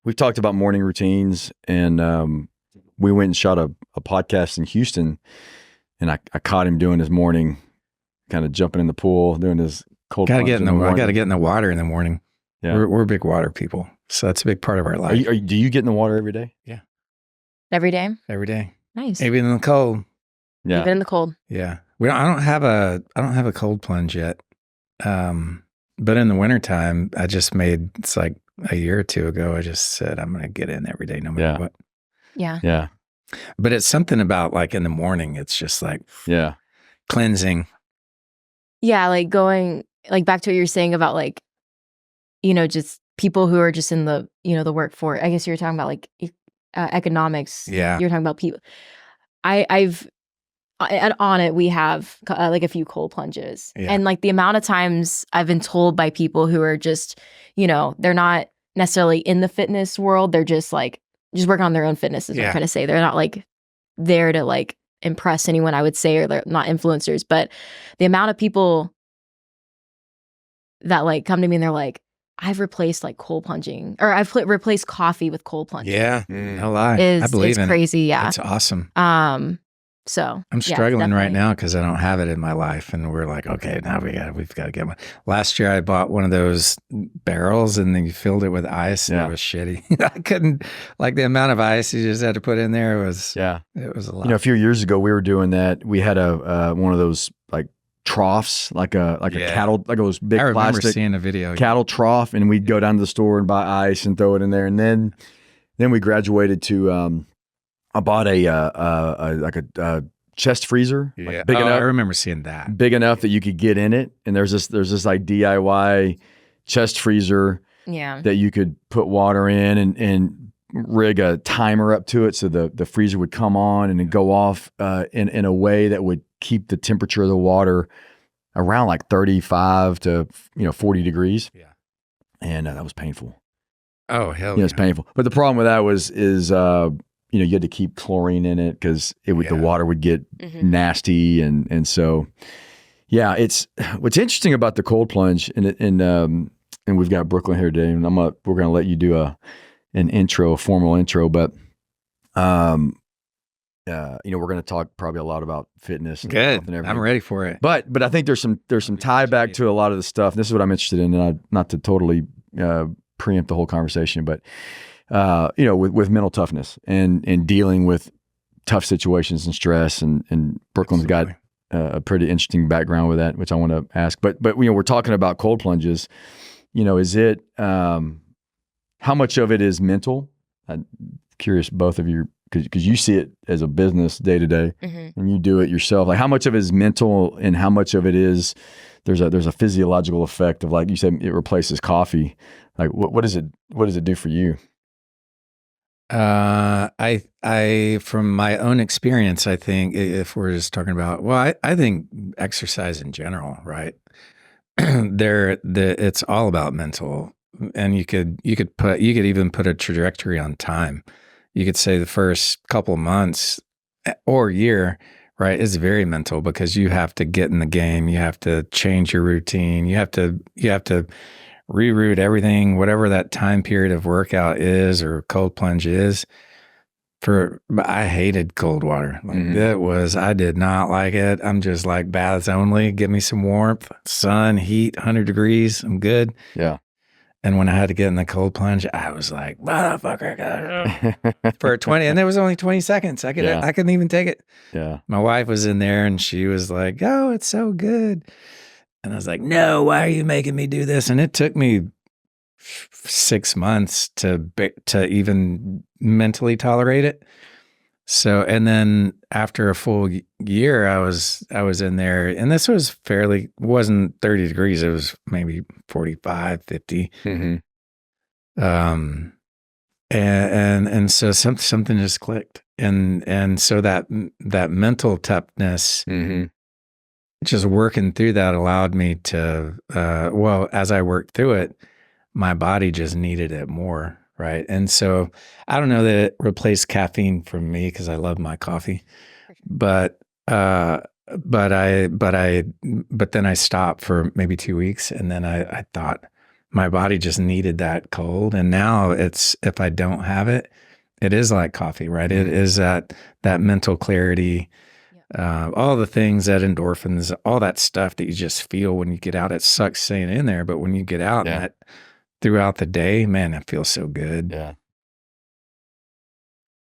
we've talked about morning routines, and we went and shot a podcast in Houston, and I caught him doing his morning, kind of jumping in the pool, doing his cold plunge in the morning. I got to get in the water in the morning. Yeah. We're big water people, so that's a big part of our life. Do you get in the water every day? Yeah. Every day? Every day. Nice. Even in the cold. Yeah. Even in the cold. Yeah. I don't have a cold plunge yet. But in the wintertime, it's like a year or two ago, I just said, I'm going to get in every day, no matter what. Yeah. Yeah. But it's something about like in the morning, it's just like cleansing. Yeah. Like going like back to what you're saying about like, just people who are just in the, the workforce. I guess you were talking about like economics. Yeah. You're talking about people. I've at Onnit, we have like a few cold plunges. Yeah. And like the amount of times I've been told by people who are just, they're not necessarily in the fitness world. They're just like, just working on their own fitness is what I'm trying to say. They're not like there to like impress anyone, I would say, or they're not influencers. But the amount of people that like come to me and they're like, I've replaced like cold plunging, or I've replaced coffee with cold plunging. Yeah, no lie. I believe it's crazy. Yeah, it's awesome. So I'm struggling right now because I don't have it in my life, and we're like, okay, now we've got to get one. Last year I bought one of those barrels, and then you filled it with ice, and it was shitty. I couldn't, like the amount of ice you just had to put in there was it was a lot. A few years ago we were doing that. We had a one of those like troughs, like a cattle, like those big plastic. I remember seeing a video. Cattle trough, and we'd go down to the store and buy ice and throw it in there, and then we graduated to. I bought a chest freezer, like big enough. I remember seeing that. Big enough that you could get in it, and there's this like DIY chest freezer that you could put water in and rig a timer up to it, so the freezer would come on and then go off in a way that would keep the temperature of the water around like 35 to 40 degrees. Yeah, and that was painful. Oh hell, it's painful. But the problem with that is you had to keep chlorine in it because the water would get nasty, and so it's what's interesting about the cold plunge, and we've got Brooklyn here today, and we're gonna let you do a formal intro, but we're gonna talk probably a lot about fitness. Good, and I'm ready for it. But I think there's some tie back to a lot of the stuff. And this is what I'm interested in, and not to totally preempt the whole conversation, but. With mental toughness and dealing with tough situations and stress, and Brooklyn's got a pretty interesting background with that, which I want to ask. But we're talking about cold plunges. Is it how much of it is mental? I'm curious, both of you, because you see it as a business day to day, and you do it yourself. Like, how much of it is mental, and how much of it is there's a physiological effect of, like you said, it replaces coffee. Like, what does it do for you? I from my own experience, I think if we're just talking about, I think exercise in general, right? It's all about mental, and you could even put a trajectory on time. You could say the first couple of months or year, right, is very mental because you have to get in the game, you have to change your routine, you have to reroute everything, whatever that time period of workout is or cold plunge is. I hated cold water. Like I did not like it. I'm just like baths only. Give me some warmth, sun, heat, 100 degrees. I'm good. Yeah. And when I had to get in the cold plunge, I was like, motherfucker, for 20, and there was only 20 seconds. I couldn't even take it. Yeah. My wife was in there and she was like, oh, it's so good. And I was like, no, why are you making me do this? And it took me 6 months to even mentally tolerate it. So, and then after a full year, I was in there, and this was wasn't 30 degrees. It was maybe 45, 50. And so something just clicked. And so that mental toughness, just working through that allowed me to, as I worked through it, my body just needed it more. Right. And so I don't know that it replaced caffeine for me because I love my coffee, but then I stopped for maybe 2 weeks. And then I thought, my body just needed that cold. And now it's, if I don't have it, it is like coffee, right? It is that mental clarity, all the things, that endorphins, all that stuff that you just feel when you get out. It sucks staying in there, but when you get out and that throughout the day, man, it feels so good. Yeah.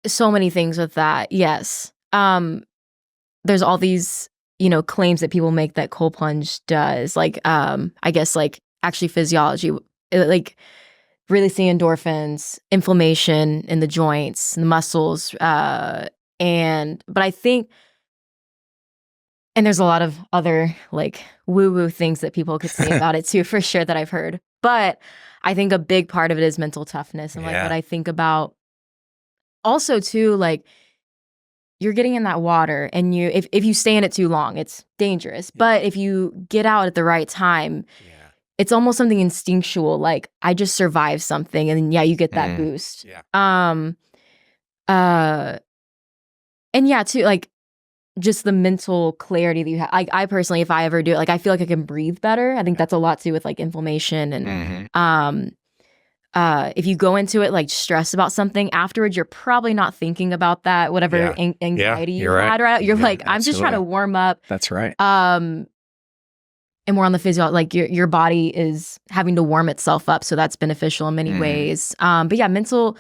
So many things with that. Yes. There's all these, claims that people make that cold plunge does, like, I guess like actually physiology, like releasing endorphins, inflammation in the joints, the muscles, but I think, and there's a lot of other like woo-woo things that people could say about it too, for sure, that I've heard. But I think a big part of it is mental toughness. And like what I think about also too, like you're getting in that water and if you stay in it too long, it's dangerous. But if you get out at the right time, it's almost something instinctual. Like I just survived something, and then you get that boost. And too, like just the mental clarity that you have. Like I personally, if I ever do it, like I feel like I can breathe better. I think that's a lot to do with like inflammation and if you go into it like stressed about something, afterwards you're probably not thinking about that, whatever anxiety you had, right? You're like, I'm just trying to warm up. That's right. And more on the physio, like your body is having to warm itself up, so that's beneficial in many ways. But yeah, I feel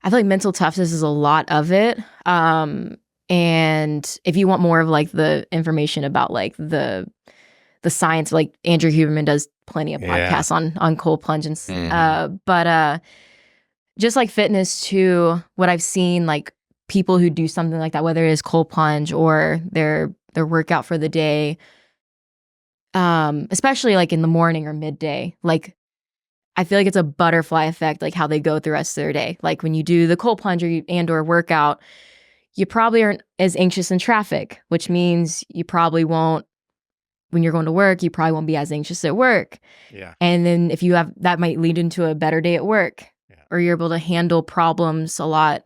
like mental toughness is a lot of it. And if you want more of like the information about like the science, like Andrew Huberman does plenty of podcasts on cold plunge and but just like fitness too, what I've seen, like people who do something like that, whether it is cold plunge or their workout for the day, especially like in the morning or midday, like I feel like it's a butterfly effect, like how they go through the rest of their day. Like when you do the cold plunge or workout, you probably aren't as anxious in traffic, which means you probably won't, when you're going to work, you probably won't be as anxious at work. Yeah. And then if you have, that might lead into a better day at work, or you're able to handle problems a lot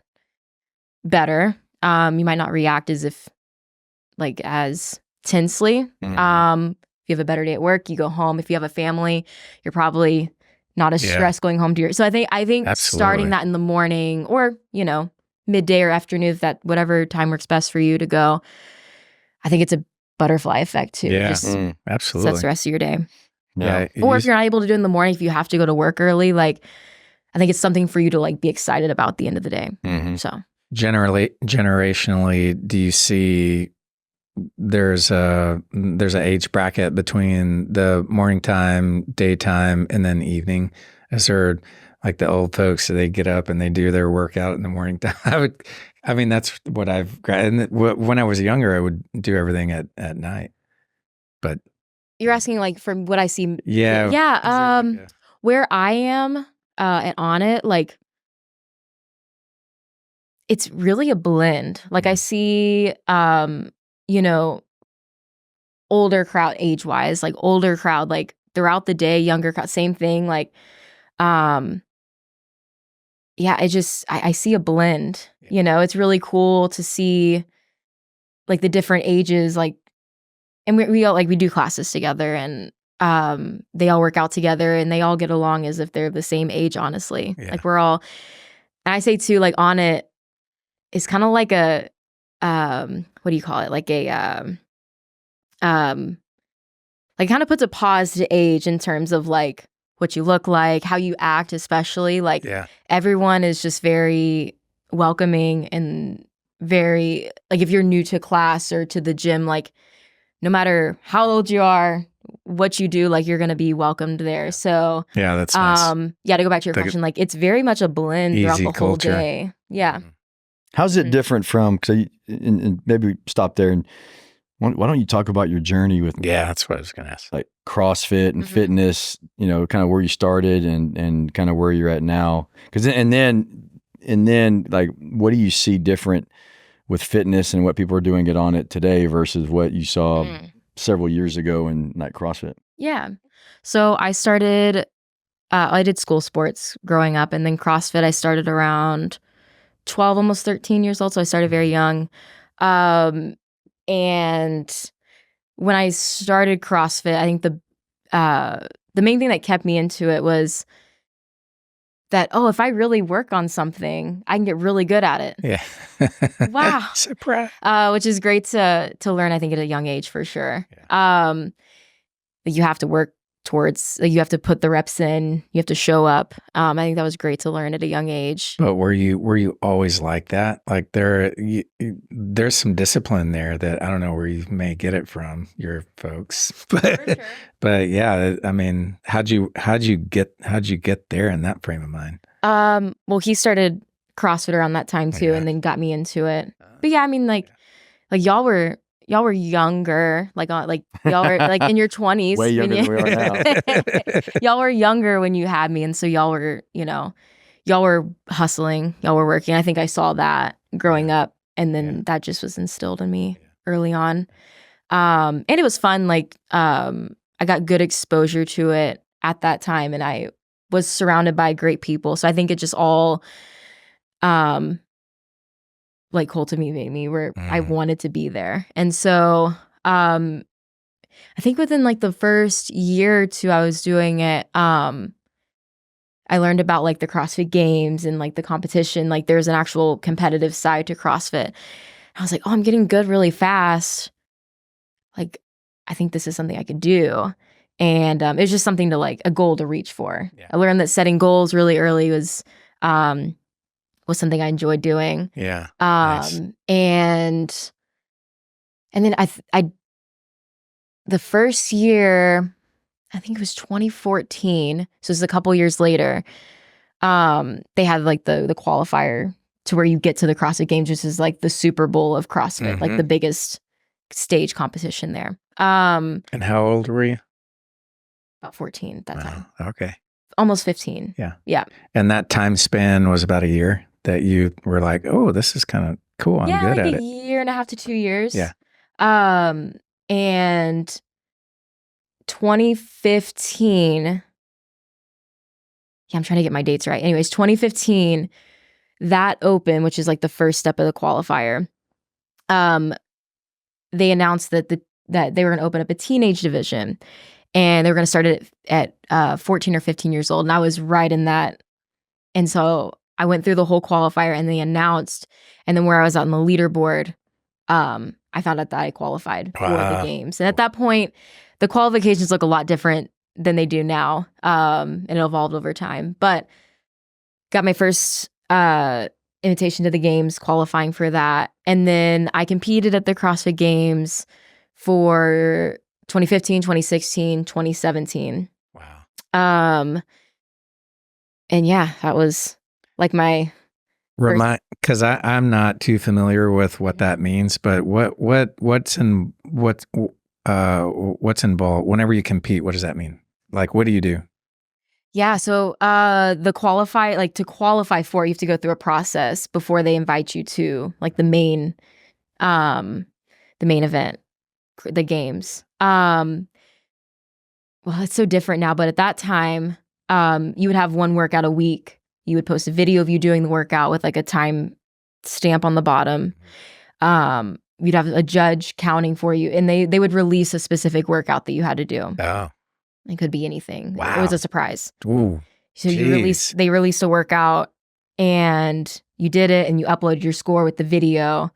better. You might not react as tensely. If you have a better day at work, you go home. If you have a family, you're probably not as stressed going home to your. So I think Absolutely. Starting that in the morning or, midday or afternoon, if that whatever time works best for you to go, I think it's a butterfly effect too. Yeah, Just absolutely. sets the rest of your day. Yeah. Or if you're not able to do it in the morning, if you have to go to work early, like I think it's something for you to like be excited about at the end of the day. So generationally, do you see there's a age bracket between the morning time, daytime, and then evening? Is there like the old folks, they get up and they do their workout in the morning time? That's what I've and when I was younger, I would do everything at night. But you're asking like from what I see. Yeah. Where I am at Onnit, like it's really a blend. Like I see, older crowd age-wise, like older crowd, like throughout the day, younger crowd, same thing. Like, I see a blend. It's really cool to see like the different ages, like, and we all like we do classes together, and they all work out together, and they all get along as if they're the same age. Honestly, like we're all. And I say too, like Onnit is kind of like a what do you call it? Like a like kind of puts a pause to age in terms of like what you look like, how you act, especially like everyone is just very welcoming and very like if you're new to class or to the gym, like no matter how old you are, what you do, like you're gonna be welcomed there. So that's nice. To go back to your question, like it's very much a blend throughout the whole day. Yeah. How's it different from? Because and maybe stop there and. Why don't you talk about your journey with? Yeah, that's what I was going to ask. Like CrossFit and fitness, kind of where you started and kind of where you're at now. Because and then like, what do you see different with fitness and what people are doing it on it today versus what you saw several years ago in like CrossFit? Yeah. So I started. I did school sports growing up, and then CrossFit I started around 12, almost 13 years old. So I started very young. And when I started CrossFit, I think the the main thing that kept me into it was that, if I really work on something, I can get really good at it. Yeah. Wow. Surprise. Which is great to learn, I think, at a young age for sure. Yeah. You have to work towards, you have to put the reps in, you have to show up. I think that was great to learn at a young age. But were you always like that? Like there's some discipline there that I don't know where you may get it from, your folks. But sure. But yeah, I mean, how'd you get there in that frame of mind? Well, he started CrossFit around that time too, and then got me into it. But yeah, I mean, like y'all were younger, y'all were like in your 20s. Way younger than we are now. Y'all were younger when you had me, and so y'all were hustling, y'all were working. I think I saw that growing up, and then that just was instilled in me early on. And it was fun. I got good exposure to it at that time, and I was surrounded by great people. So I think it just all cultivated me where I wanted to be there. And so I think within the first year or two I was doing it, I learned about the CrossFit games and the competition. There's an actual competitive side to CrossFit. I was like, I'm getting good really fast. I think this is something I could do. And it was just something to a goal to reach for. Yeah. I learned that setting goals really early was something I enjoyed doing. Yeah. Nice. And then I the first year, I think it was 2014. So it's a couple years later. They had the qualifier to where you get to the CrossFit Games, which is the Super Bowl of CrossFit, the biggest stage competition there. And how old were you? About 14 at that time. Okay. Almost 15. Yeah. Yeah. And that time span was about a year that you were like, oh, this is kind of cool. I'm good at it. A year and a half to 2 years. Yeah. And 2015, I'm trying to get my dates right. Anyways, 2015, that open, which is the first step of the qualifier, they announced that they were going to open up a teenage division, and they were going to start it at 14 or 15 years old. And I was right in that. And so I went through the whole qualifier, and they announced, and then where I was on the leaderboard, I found out that I qualified for the games. And at that point, the qualifications look a lot different than they do now. And it evolved over time. But got my first invitation to the games, qualifying for that. And then I competed at the CrossFit Games for 2015, 2016, 2017. Wow. And yeah, that was my because I'm not too familiar with what that means, but what's involved whenever you compete? What does that mean? What do you do? Yeah, so to qualify for it, you have to go through a process before they invite you to the main event, the games. Well, it's so different now, but at that time, you would have one workout a week. You would post a video of you doing the workout with a time stamp on the bottom. You'd have a judge counting for you, and they would release a specific workout that you had to do. Oh. It could be anything. Wow. It was a surprise. Ooh. So they released a workout, and you did it, and you uploaded your score with the video,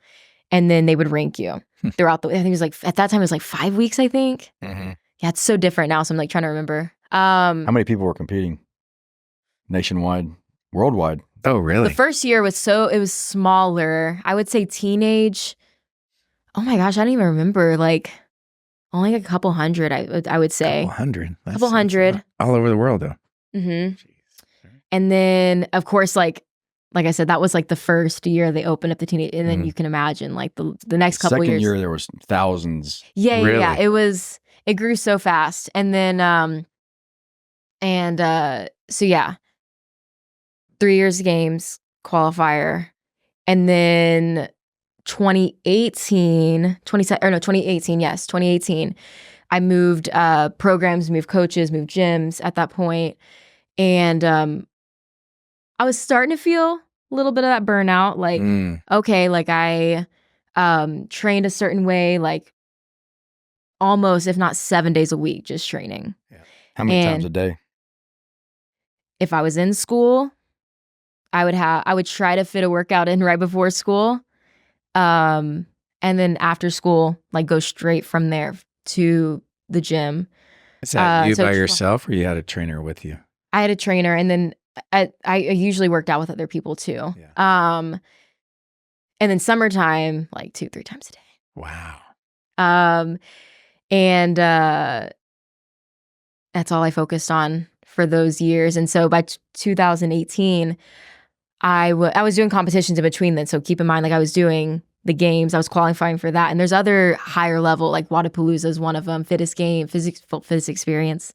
and then they would rank you throughout I think it was at that time it was 5 weeks, I think. Mm-hmm. Yeah, it's so different now. So I'm trying to remember. How many people were competing nationwide, worldwide? Oh, really? The first year was smaller. I would say teenage. Oh my gosh, I don't even remember. Only a couple hundred, I would say. Couple hundred. Couple hundred. All over the world, though. Mm-hmm. And then, of course, like I said, that was the first year they opened up the teenage, and then you can imagine the next couple years. Second year there was thousands. Yeah, really? Yeah. It grew so fast, and then so yeah, 3 years of games qualifier, and then 2018, I moved programs, moved coaches, moved gyms at that point. And I was starting to feel a little bit of that burnout. Okay, I trained a certain way, almost, if not 7 days a week, just training. Yeah. How many times a day? If I was in school, I would try to fit a workout in right before school. And then after school, like go straight from there to the gym. Is that you by yourself or you had a trainer with you? I had a trainer, and then I usually worked out with other people too. Yeah. And then summertime, like 2-3 times a day. Wow. And that's all I focused on for those years. And so by 2018, I was doing competitions in between then. So keep in mind, like I was doing the games, I was qualifying for that. And there's other higher level, like Wadapalooza is one of them, Physics Experience.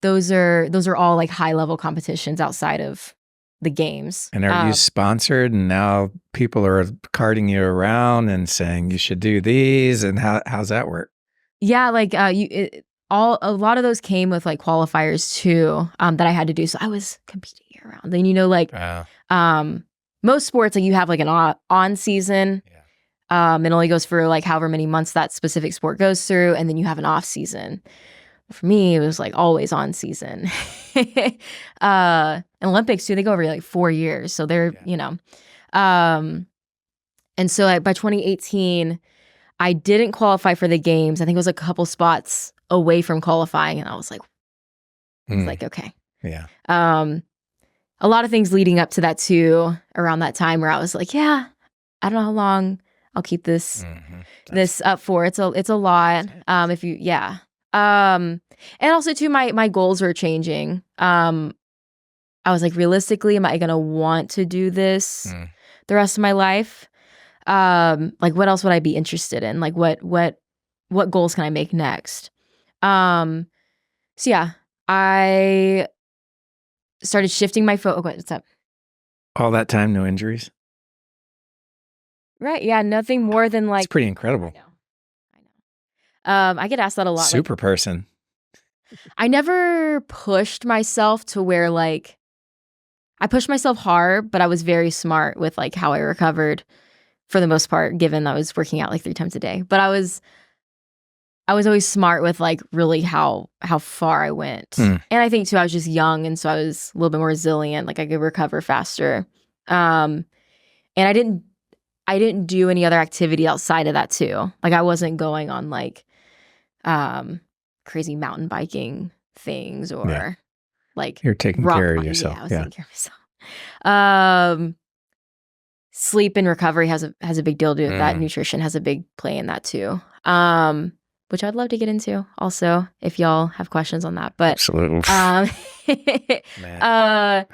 Those are all like high level competitions outside of the games. And are you sponsored? And now people are carting you around and saying you should do these. And how's that work? Yeah, like a lot of those came with like qualifiers too, that I had to do. So I was competing year round. Then like most sports, like you have like an on season. Yeah. It only goes for like however many months that specific sport goes through, and then you have an off season. For me, it was like always on season. And Olympics too, they go over like 4 years. So they're, and so by 2018, I didn't qualify for the games. I think it was a couple spots away from qualifying. And I was like, okay. Yeah. A lot of things leading up to that too, around that time where I was like, yeah, I don't know how long I'll keep this up for. It's a lot. And also too, my goals were changing. I was like, realistically, am I going to want to do this the rest of my life? Like what else would I be interested in? Like what goals can I make next? So yeah, I started shifting my focus. What's up? All that time, no injuries? Right. Yeah. Nothing more than like. It's pretty incredible. I know. I get asked that a lot. Super person. I never pushed myself to where like, I pushed myself hard, but I was very smart with like how I recovered for the most part, given I was working out like 3 times a day. But I was always smart with like really how far I went. And I think too, I was just young. And so I was a little bit more resilient. Like I could recover faster. And I didn't do any other activity outside of that too. Like I wasn't going on like crazy mountain biking things or like you're taking care of yourself. Yeah, I was taking care of myself. Sleep and recovery has a big deal to do with that. Nutrition has a big play in that too. Which I'd love to get into also if y'all have questions on that. But absolutely. I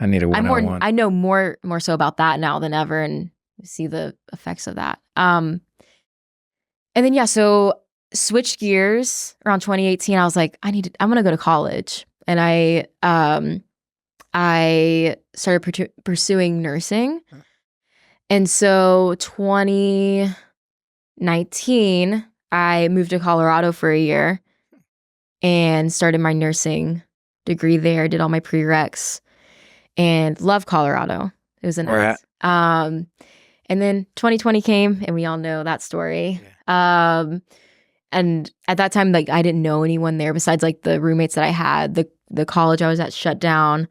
need a one-on-one. I know more so about that now than ever and see the effects of that. And then so switched gears around 2018. I was like, I'm gonna go to college. And I started pursuing nursing. And so 2019, I moved to Colorado for a year and started my nursing degree there, did all my prereqs and loved Colorado. It was nice. And then 2020 came and we all know that story. Yeah. And at that time, like I didn't know anyone there besides like the roommates that I had. The college I was at shut down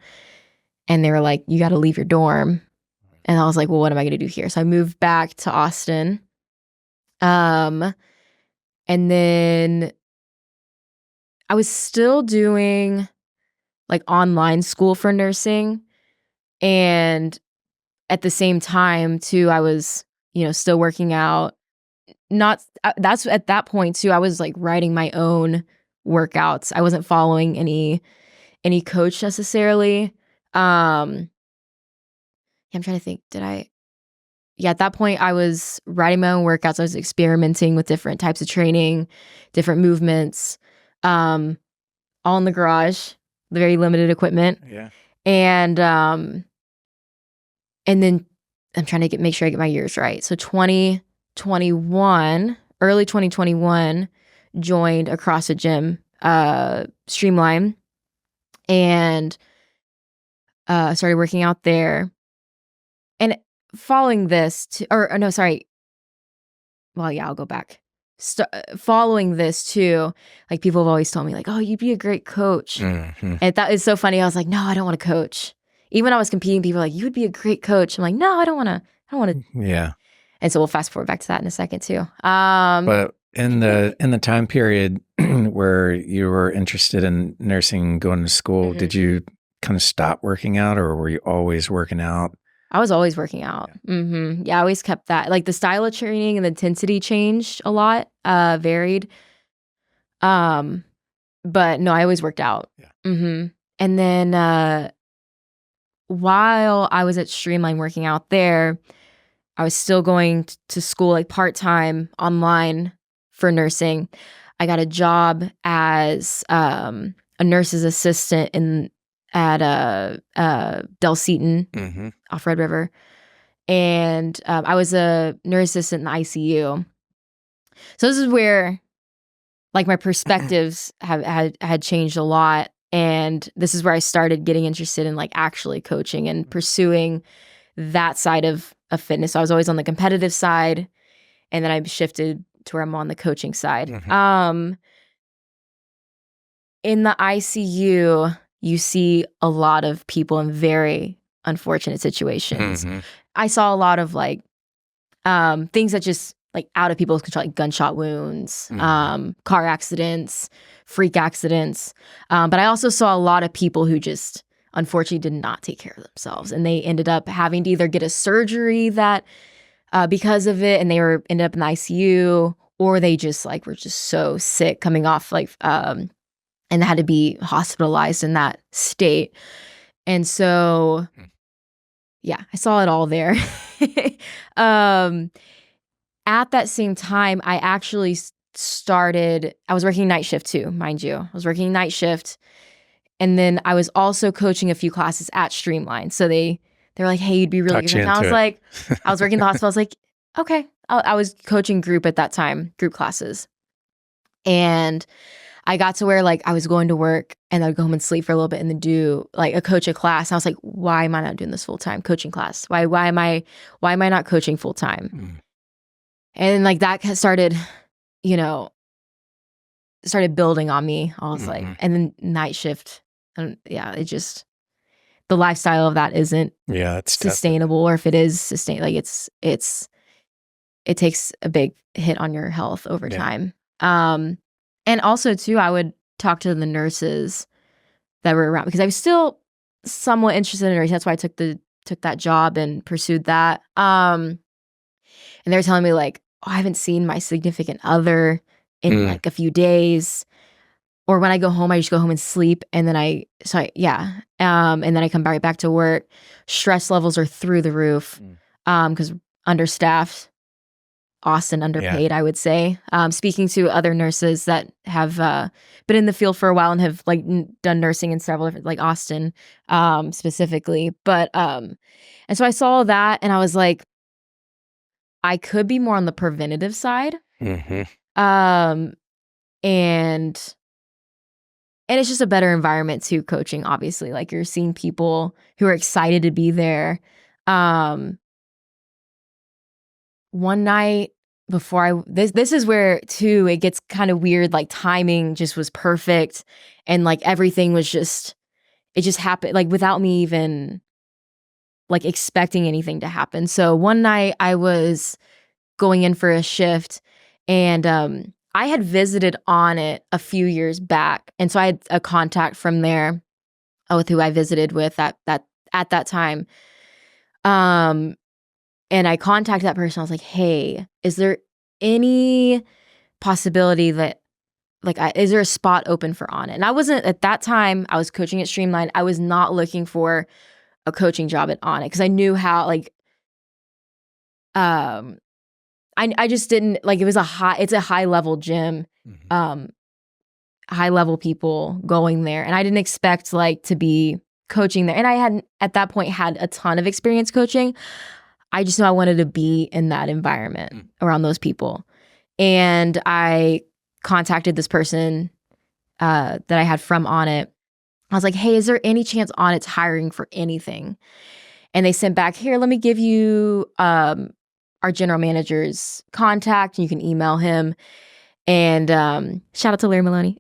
and they were like, you got to leave your dorm. And I was like, well, what am I going to do here? So I moved back to Austin. And then I was still doing like online school for nursing. And at the same time too, I was, still working out. That's at that point too, I was like writing my own workouts. I wasn't following any coach necessarily. I'm trying to think, at that point I was writing my own workouts. I was experimenting with different types of training, different movements, all in the garage, the very limited equipment. Yeah. And then I'm trying to make sure I get my years right. So 2021, early 2021, joined a CrossFit gym, Streamline, and started working out there. And following this, I'll go back. following this too, like people have always told me like, oh, you'd be a great coach. And that is so funny. I was like, no, I don't want to coach. Even when I was competing, people were like, you would be a great coach. I'm like, no, I don't want to. Yeah. And so we'll fast forward back to that in a second too. But in the time period where you were interested in nursing, going to school, did you kind of stop working out, or were you always working out? I was always working out. Yeah, I always kept that. Like the style of training and the intensity changed a lot, varied. But no, I always worked out. Yeah. And then while I was at Streamline working out there, I was still going to school like part-time online for nursing. I got a job as a nurse's assistant at Del Seaton off Red River. And I was a nurse assistant in the ICU. So this is where like my perspectives had changed a lot. And this is where I started getting interested in like actually coaching and pursuing that side of fitness. So I was always on the competitive side, and then I shifted to where I'm on the coaching side. In the ICU, you see a lot of people in very unfortunate situations. I saw a lot of like things that just like out of people's control, like gunshot wounds, car accidents, freak accidents. But I also saw a lot of people who just unfortunately did not take care of themselves, and they ended up having to either get a surgery that because of it, and they ended up in the ICU, or they just like were just so sick coming off like and had to be hospitalized in that state. And so yeah, I saw it all there. At that same time, I actually I was working night shift too, mind you. I was working night shift. And then I was also coaching a few classes at Streamline. So they were like, hey, you'd be really good. And I was like, I was working in the hospital. I was like, okay. I was coaching group at that time, group classes. And I got to where like I was going to work and I'd go home and sleep for a little bit and then do like coach a class. And I was like, why am I not doing this full time coaching class? Why am I not coaching full time? And like that started, started building on me. I was like, and then night shift. And yeah, it just, the lifestyle of that isn't it's sustainable, or if it is sustainable, like it takes a big hit on your health over time. And also too, I would talk to the nurses that were around because I was still somewhat interested in nursing. That's why I took that job and pursued that. And they were telling me like, oh, I haven't seen my significant other in like a few days. Or when I go home, I just go home and sleep. And then and then I come right back to work. Stress levels are through the roof because understaffed, Austin underpaid, I would say. Speaking to other nurses that have been in the field for a while and have like done nursing in several different, like Austin specifically. But and so I saw that and I was like, I could be more on the preventative side. And it's just a better environment too, coaching, obviously. Like you're seeing people who are excited to be there. One night before this is where too, it gets kind of weird. Like timing just was perfect. And like everything was it just happened like without me even like expecting anything to happen. So one night I was going in for a shift and I had visited Onnit a few years back. And so I had a contact from there with who I visited with at that time. And I contacted that person. I was like, hey, is there any possibility that is there a spot open for Onnit? And I wasn't at that time, I was coaching at Streamline. I was not looking for a coaching job at Onnit because I knew how I just didn't like, it's a high level gym, high level people going there. And I didn't expect like to be coaching there. And I hadn't at that point had a ton of experience coaching. I just knew I wanted to be in that environment around those people. And I contacted this person that I had from Onnit. I was like, hey, is there any chance Onnit's hiring for anything? And they sent back, here, let me give you our general manager's contact. You can email him. And shout out to Larry Maloney.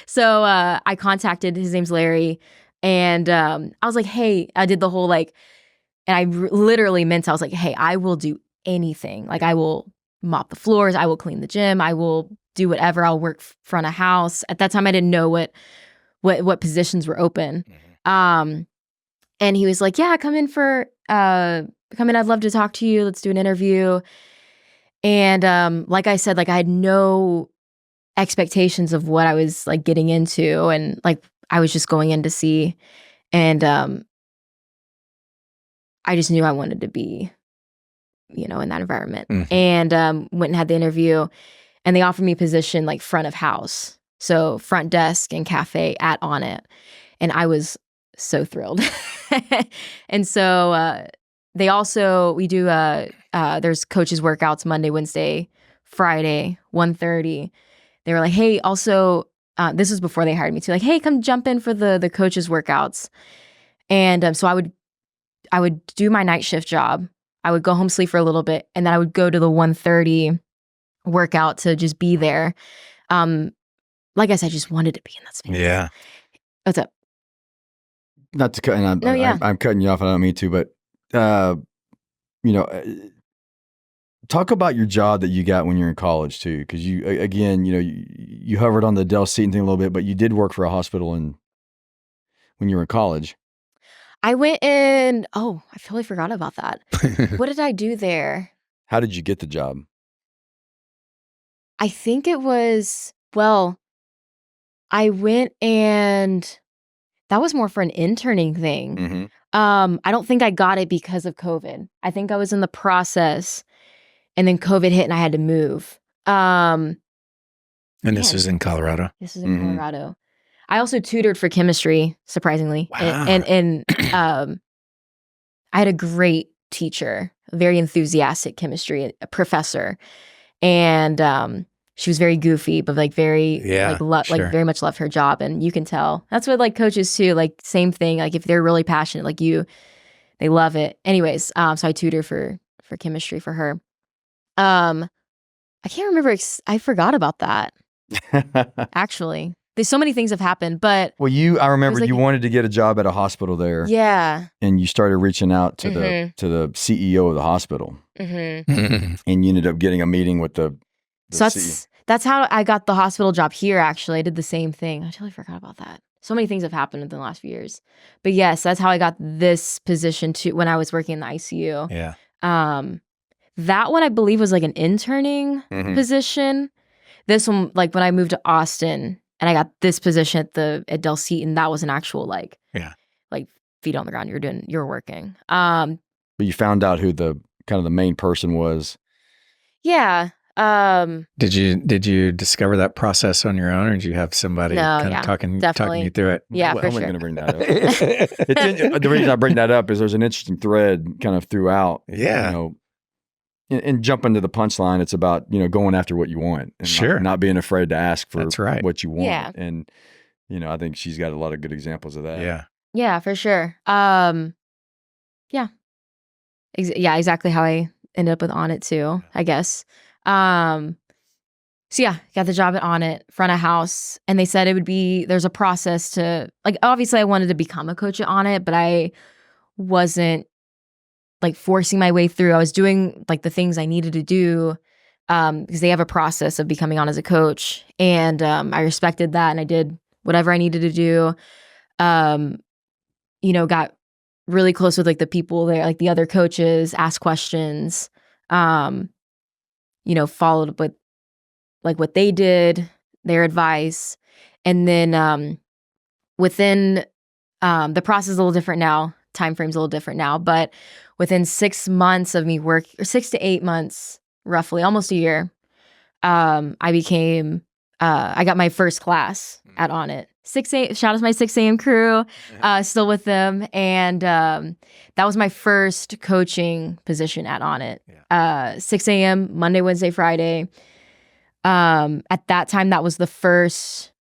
So I contacted, his name's Larry. And I was like, hey, I did the whole like, and I literally meant, I was like, hey, I will do anything. Like I will mop the floors. I will clean the gym. I will do whatever. I'll work front of house. At that time, I didn't know what positions were open. And he was like, yeah, come in. I'd love to talk to you. Let's do an interview. And like I said, like I had no expectations of what I was like getting into, and like I was just going in to see, and I just knew I wanted to be, in that environment. And went and had the interview, and they offered me a position like front of house, so front desk and cafe at Onnit, and I was so thrilled. And so we do there's coaches workouts Monday, Wednesday, Friday, 1:30. They were like, hey, also, this was before they hired me too, like, hey, come jump in for the coaches workouts. And so I would do my night shift job. I would go home, sleep for a little bit, and then I would go to the 1:30 workout to just be there. Like I said, I just wanted to be in that space. Yeah. What's up? Not to cut, and I'm cutting you off, and I don't mean to, but talk about your job that you got when you're in college too, because you hovered on the Dell Seton thing a little bit, but you did work for a hospital when you were in college. I went in. Oh, I totally forgot about that. What did I do there? How did you get the job? I think it was, I went, and that was more for an interning thing. I don't think I got it because of COVID. I think I was in the process, and then COVID hit and I had to move. And this was in Colorado? This is in Colorado. I also tutored for chemistry, surprisingly. Wow. And I had a great teacher, a very enthusiastic chemistry professor. And she was very goofy, but like very, like very much loved her job. And you can tell. That's what like coaches too, like same thing. Like if they're really passionate, like they love it. Anyways, so I tutor for chemistry for her. I can't remember. I forgot about that. Actually, there's so many things have happened, but I remember you wanted to get a job at a hospital there. Yeah. And you started reaching out to the CEO of the hospital, and you ended up getting a meeting with the so that's how I got the hospital job here. Actually, I did the same thing. I totally forgot about that. So many things have happened within the last few years, but yes, that's how I got this position too when I was working in the ICU. Yeah. That one I believe was like an interning position. This one, like when I moved to Austin and I got this position at Del Seton, that was an actual like feet on the ground. You're working. But you found out who the main person was. Yeah. Did you discover that process on your own, or did you have somebody talking you through it? Yeah, for I'm sure. going to bring that up. The reason I bring that up is there's an interesting thread kind of throughout. Yeah. And jumping to the punchline, it's about, going after what you want. And not being afraid to ask for what you want. Yeah. And, I think she's got a lot of good examples of that. Yeah. Yeah, for sure. Yeah. Exactly how I ended up with Onnit too, I guess. So yeah, got the job at Onnit, front of house. And they said there's a process to, like, obviously I wanted to become a coach at Onnit, but I wasn't like forcing my way through. I was doing like the things I needed to do because they have a process of becoming on as a coach. And I respected that, and I did whatever I needed to do. Got really close with like the people there, like the other coaches, asked questions, followed up with like what they did, their advice. And then within the process is a little different now. Time frame's a little different now, but within 6 months of me or 6 to 8 months, roughly, almost a year, I got my first class at Onnit. 6 a.m. Shout out to my 6 a.m. crew, still with them, and that was my first coaching position at Onnit. 6 a.m. Monday, Wednesday, Friday. At that time, that was the first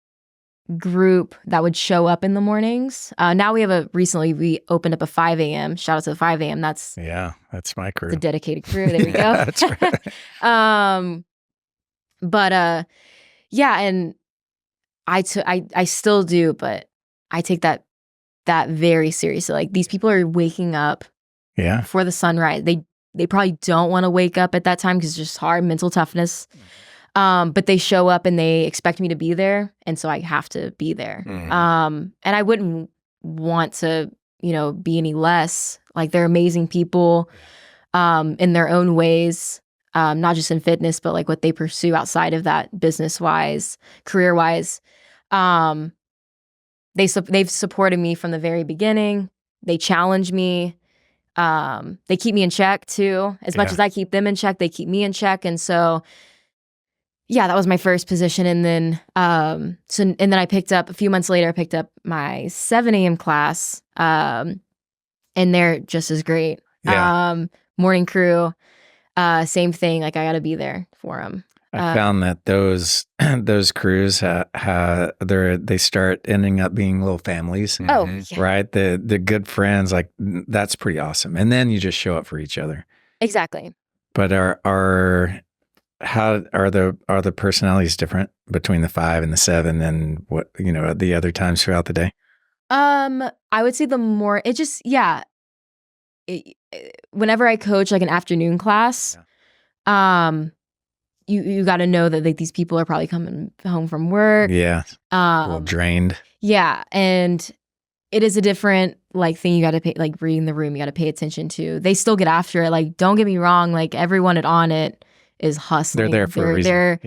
group that would show up in the mornings. Now recently we opened up a 5 a.m. Shout out to the 5 a.m. That's my crew. The dedicated crew. There we go. That's right. But yeah, and I still do, but I take that very seriously. Like, these people are waking up for the sunrise. They probably don't want to wake up at that time because it's just hard, mental toughness. But they show up and they expect me to be there, and so I have to be there. And I wouldn't want to, be any less. Like, they're amazing people in their own ways, not just in fitness, but like what they pursue outside of that, business-wise, career-wise. They've supported me from the very beginning. They challenge me. They keep me in check too. As much as I keep them in check, they keep me in check. And so, yeah, that was my first position. And then, and then I picked up, a few months later, I picked up my 7 a.m. class. And they're just as great. Morning crew, same thing. Like, I got to be there for them. I found that those crews they start ending up being little families. Oh, yeah. Right. The good friends, like, that's pretty awesome. And then you just show up for each other. Exactly. But are the personalities different between the 5 and the 7 and what, the other times throughout the day? I would say the more, whenever I coach like an afternoon class, you got to know that, like, these people are probably coming home from work. Yeah. A little drained. Yeah. And it is a different, like, thing you got to pay, like, reading the room, you got to pay attention to. They still get after it. Like, don't get me wrong. Like, everyone at Onnit is hustling. They're there for a reason.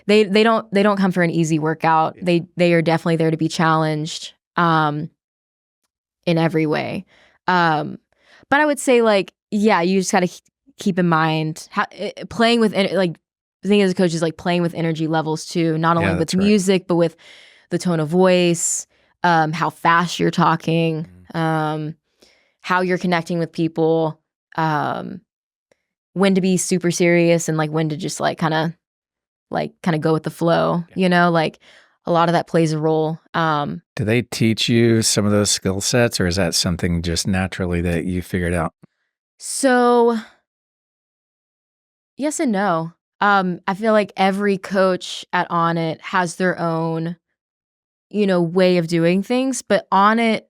They don't come for an easy workout. Yeah. They are definitely there to be challenged in every way. But I would say, like, you just got to keep in mind how playing with, like, the thing as a coach is, like, playing with energy levels too, not only with music, but with the tone of voice, how fast you're talking, how you're connecting with people, when to be super serious and, like, when to just, like, kind of go with the flow, like, a lot of that plays a role. Do they teach you some of those skill sets, or is that something just naturally that you figured out? So, yes and no. I feel like every coach at Onnit has their own, way of doing things, but Onnit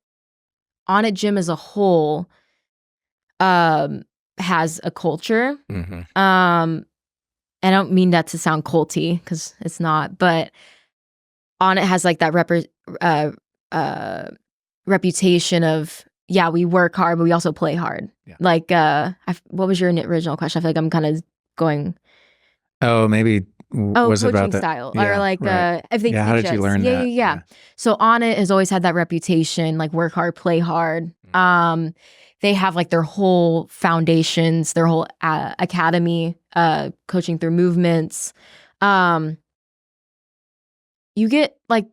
Gym as a whole, has a culture. I don't mean that to sound culty, because it's not, but Onnit has, like, that reputation of, we work hard, but we also play hard. Yeah. Like, what was your original question? I feel like I'm kind of going. Oh, maybe. Was it about that? Style, or like, if they teach how did you learn that? Yeah. So Onnit has always had that reputation, like, work hard, play hard. They have, like, their whole foundations, their whole academy, coaching through movements. You get, like,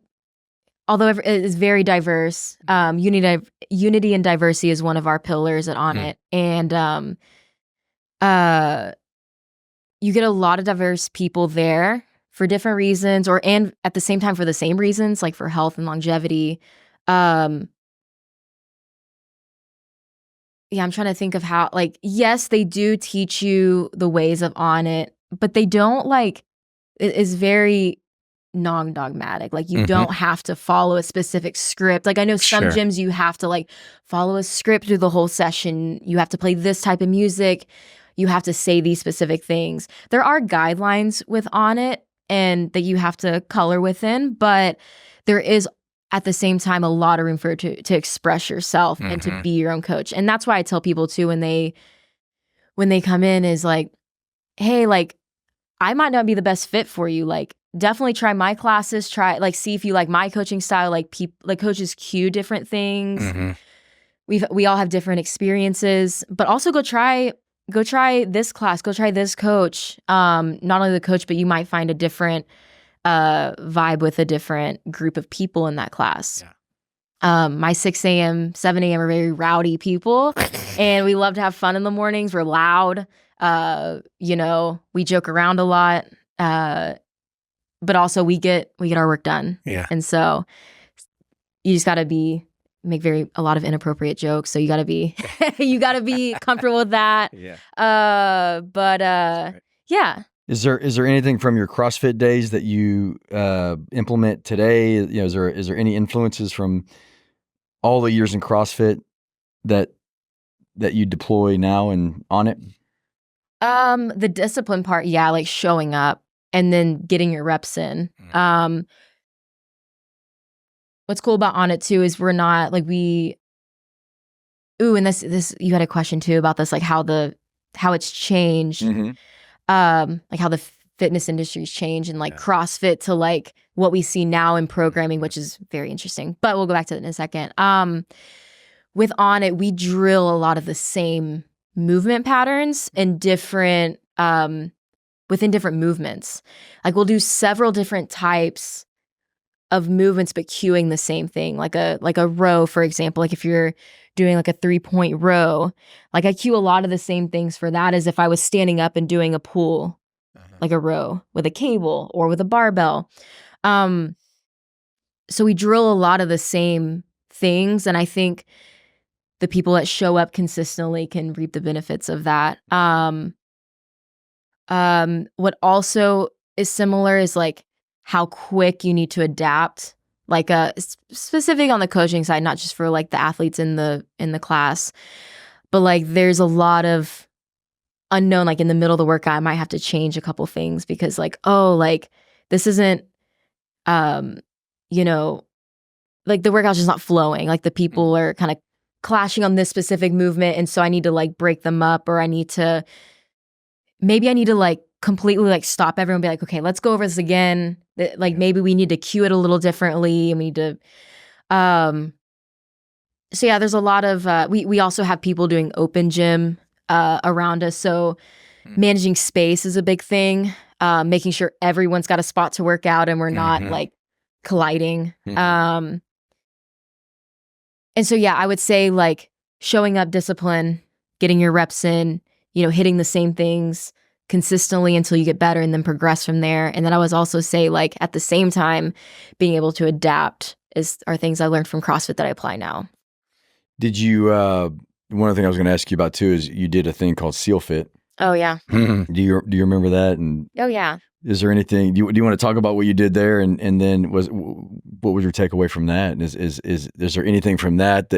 although it is very diverse, unity and diversity is one of our pillars at Onnit, and you get a lot of diverse people there for different reasons, and at the same time for the same reasons, like for health and longevity. I'm trying to think of how, like, yes, they do teach you the ways of Onnit, but they don't, like, it is very non-dogmatic. Like, you don't have to follow a specific script. Like, I know some gyms you have to, like, follow a script through the whole session. You have to play this type of music. You have to say these specific things. There are guidelines with Onnit and that you have to color within, but there is at the same time a lot of room for to express yourself and to be your own coach. And that's why I tell people too when they come in is like, hey, like, I might not be the best fit for you. Like, definitely try my classes. See if you like my coaching style. Like, coaches cue different things. We all have different experiences, but also go try this class, go try this coach. Not only the coach, but you might find a different vibe with a different group of people in that class. My 6 a.m., 7 a.m. are very rowdy people, and we love to have fun in the mornings. We're loud. We joke around a lot. but also we get our work done. Yeah. And so you just got to make a lot of inappropriate jokes. So you got to be comfortable with that. Yeah. Yeah. Is there anything from your CrossFit days that you implement today? Is there any influences from all the years in CrossFit that you deploy now and on it? The discipline part, yeah, like showing up and then getting your reps in. What's cool about Onnit too is we're not like and this you had a question too about this, like how it's changed. Like how the fitness industry's changed and like CrossFit to like what we see now in programming, which is very interesting. But we'll go back to it in a second. With Onnit, we drill a lot of the same movement patterns in different within different movements. Like we'll do several different types of movements, but cueing the same thing, like a row, for example. Like if you're doing like a 3-point row, like I cue a lot of the same things for that as if I was standing up and doing a pull, like a row with a cable or with a barbell. So we drill a lot of the same things, and I think the people that show up consistently can reap the benefits of that. What also is similar is like how quick you need to adapt, like specific on the coaching side, not just for like the athletes in the class, but like there's a lot of unknown, like in the middle of the workout, I might have to change a couple things because like, oh, like this isn't, like the workout's just not flowing. Like the people are kind of clashing on this specific movement. And so I need to like break them up, or maybe I need to like completely like stop everyone and be like, okay, let's go over this again. Like maybe we need to cue it a little differently. And we need to, so yeah, there's a lot of, we also have people doing open gym around us. So managing space is a big thing. Making sure everyone's got a spot to work out and we're not like colliding. And so, yeah, I would say like showing up, discipline, getting your reps in, hitting the same things consistently until you get better and then progress from there. And then I would also say like at the same time, being able to adapt are things I learned from CrossFit that I apply now. Did you, one other thing I was going to ask you about too is you did a thing called Seal Fit. Oh yeah. Do you remember that? And oh yeah. Is there anything, do you want to talk about what you did there? And then what was your takeaway from that? And is there anything from that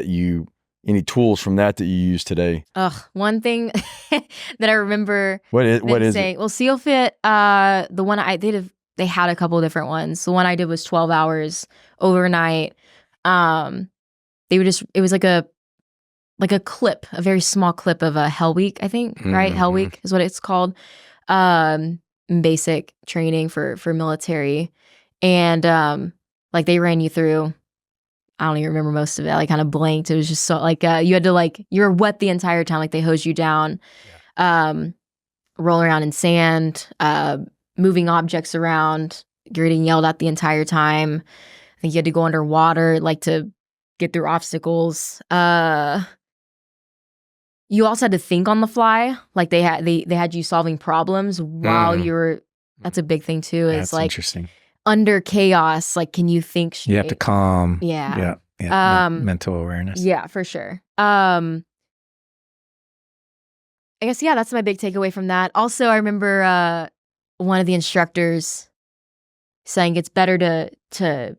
any tools from that you use today? One thing that I remember. What is saying, it? Well, Seal Fit, the one they had a couple of different ones. The one I did was 12 hours overnight. It was like a clip, a very small clip of a Hell Week, I think, right? Hell Week is what it's called. Basic training for military. And like they ran you through, I don't even remember most of it. I like kind of blanked. It was just so like you had to like, you were wet the entire time. Like they hose you down, rolling around in sand, moving objects around. You're getting yelled at the entire time. I think you had to go underwater like to get through obstacles. You also had to think on the fly. Like they had you solving problems while you were. That's a big thing too. Is that's like interesting. Under chaos, like can you think straight? You have to calm. Yeah. Mental awareness. Yeah, for sure. I guess that's my big takeaway from that. Also, I remember one of the instructors saying it's better to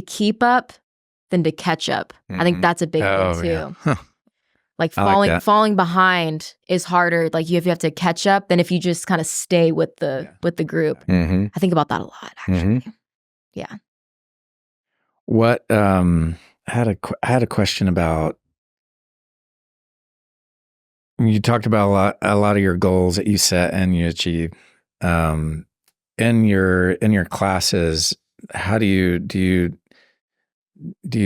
keep up than to catch up. I think that's a big thing too. Yeah. Huh. Like falling behind is harder. Like if you have to catch up than if you just kind of stay with the group. I think about that a lot, actually. Yeah. What I had a question about. You talked about a lot of your goals that you set and you achieve. In your classes, how do you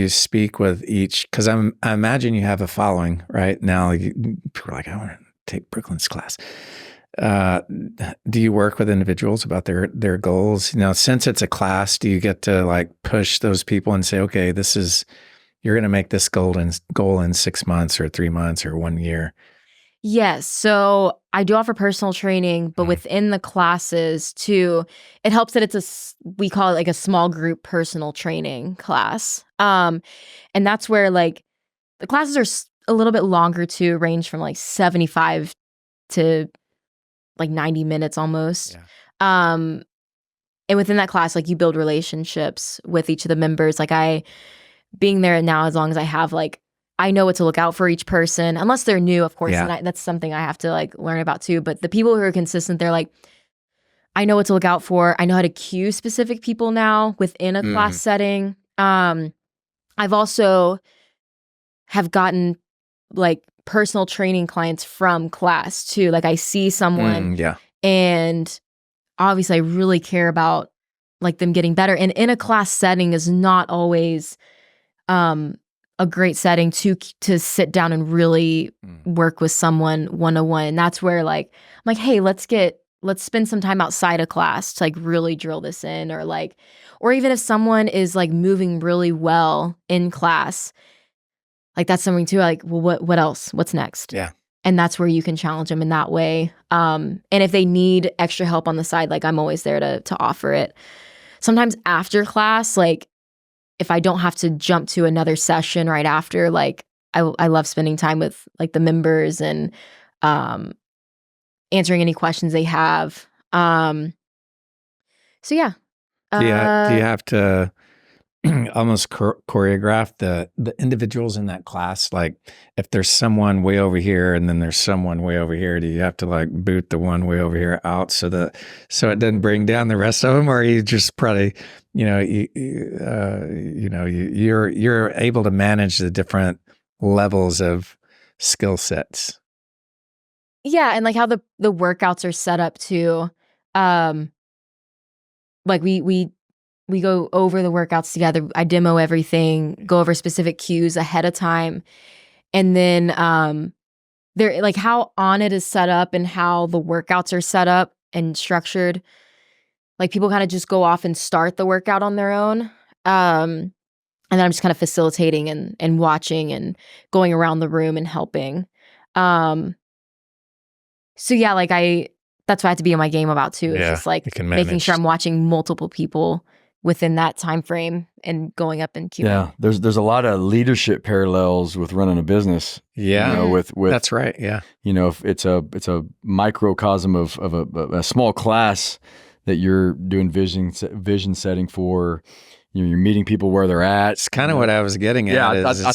speak with each? Because I imagine you have a following right now. People are like, I want to take Brooklyn's class. Do you work with individuals about their goals? Since it's a class, do you get to like push those people and say, okay, you're going to make this goal in 6 months or 3 months or 1 year? Yes. So I do offer personal training, but within the classes too, it helps that we call it like a small group personal training class. And that's where like the classes are a little bit longer too, range from like 75 to like 90 minutes almost. Yeah. And within that class, like you build relationships with each of the members. Like being there now, as long as I have like, I know what to look out for each person, unless they're new, of course. And that's something I have to like learn about too. But the people who are consistent, they're like, I know what to look out for. I know how to cue specific people now within a class setting. I've also have gotten like personal training clients from class too. Like I see someone and obviously I really care about like them getting better. And in a class setting is not always a great setting to sit down and really work with someone one-on-one. And that's where like, I'm like, hey, let's spend some time outside of class to like really drill this in, or even if someone is like moving really well in class, like that's something too, like, well, what else? What's next? Yeah. And that's where you can challenge them in that way. And if they need extra help on the side, like I'm always there to offer it. Sometimes after class, like if I don't have to jump to another session right after, like I love spending time with like the members and answering any questions they have. So yeah. Do you have to almost choreograph the individuals in that class? Like if there's someone way over here and then there's someone way over here, do you have to like boot the one way over here out so it doesn't bring down the rest of them? Or you just probably, you're able to manage the different levels of skill sets? Yeah. And like how the workouts are set up too. Like we go over the workouts together. I demo everything, go over specific cues ahead of time. And then there, like how Onnit is set up and how the workouts are set up and structured. Like people kind of just go off and start the workout on their own. And then I'm just kind of facilitating and watching and going around the room and helping. So yeah, like that's what I have to be in my game about too. It's just like making sure I'm watching multiple people within that time frame and going up and queuing. Yeah, there's a lot of leadership parallels with running a business. Yeah, with that's right. Yeah, if it's a microcosm of a small class that you're doing vision setting for. You're meeting people where they're at. It's kind of what I was getting at. Yeah,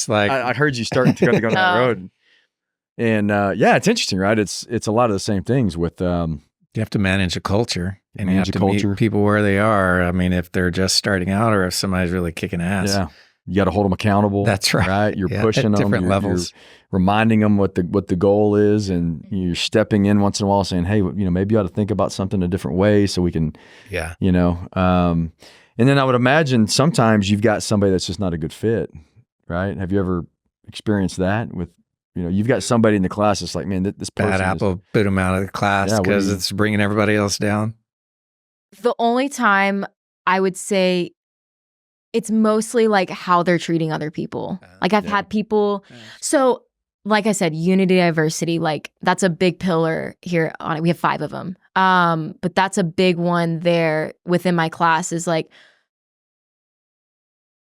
I heard you starting to go down that road. And it's interesting, right? It's a lot of the same things with. You have to manage a culture, and you have to meet people where they are. I mean, if they're just starting out, or if somebody's really kicking ass. Yeah, you got to hold them accountable. That's right. Right, you're pushing them, different levels, you're reminding them what the goal is, and you're stepping in once in a while, saying, "Hey, maybe you ought to think about something a different way, so we can." Yeah. And then I would imagine sometimes you've got somebody that's just not a good fit, right? Have you ever experienced that with? You've got somebody in the class that's like, man, this person bad apple, boot them out of the class because it's bringing everybody else down. The only time I would say it's mostly like how they're treating other people. Like I've had people. So like I said, unity, diversity, like that's a big pillar here on it. We have 5 of them. But that's a big one there within my class is like,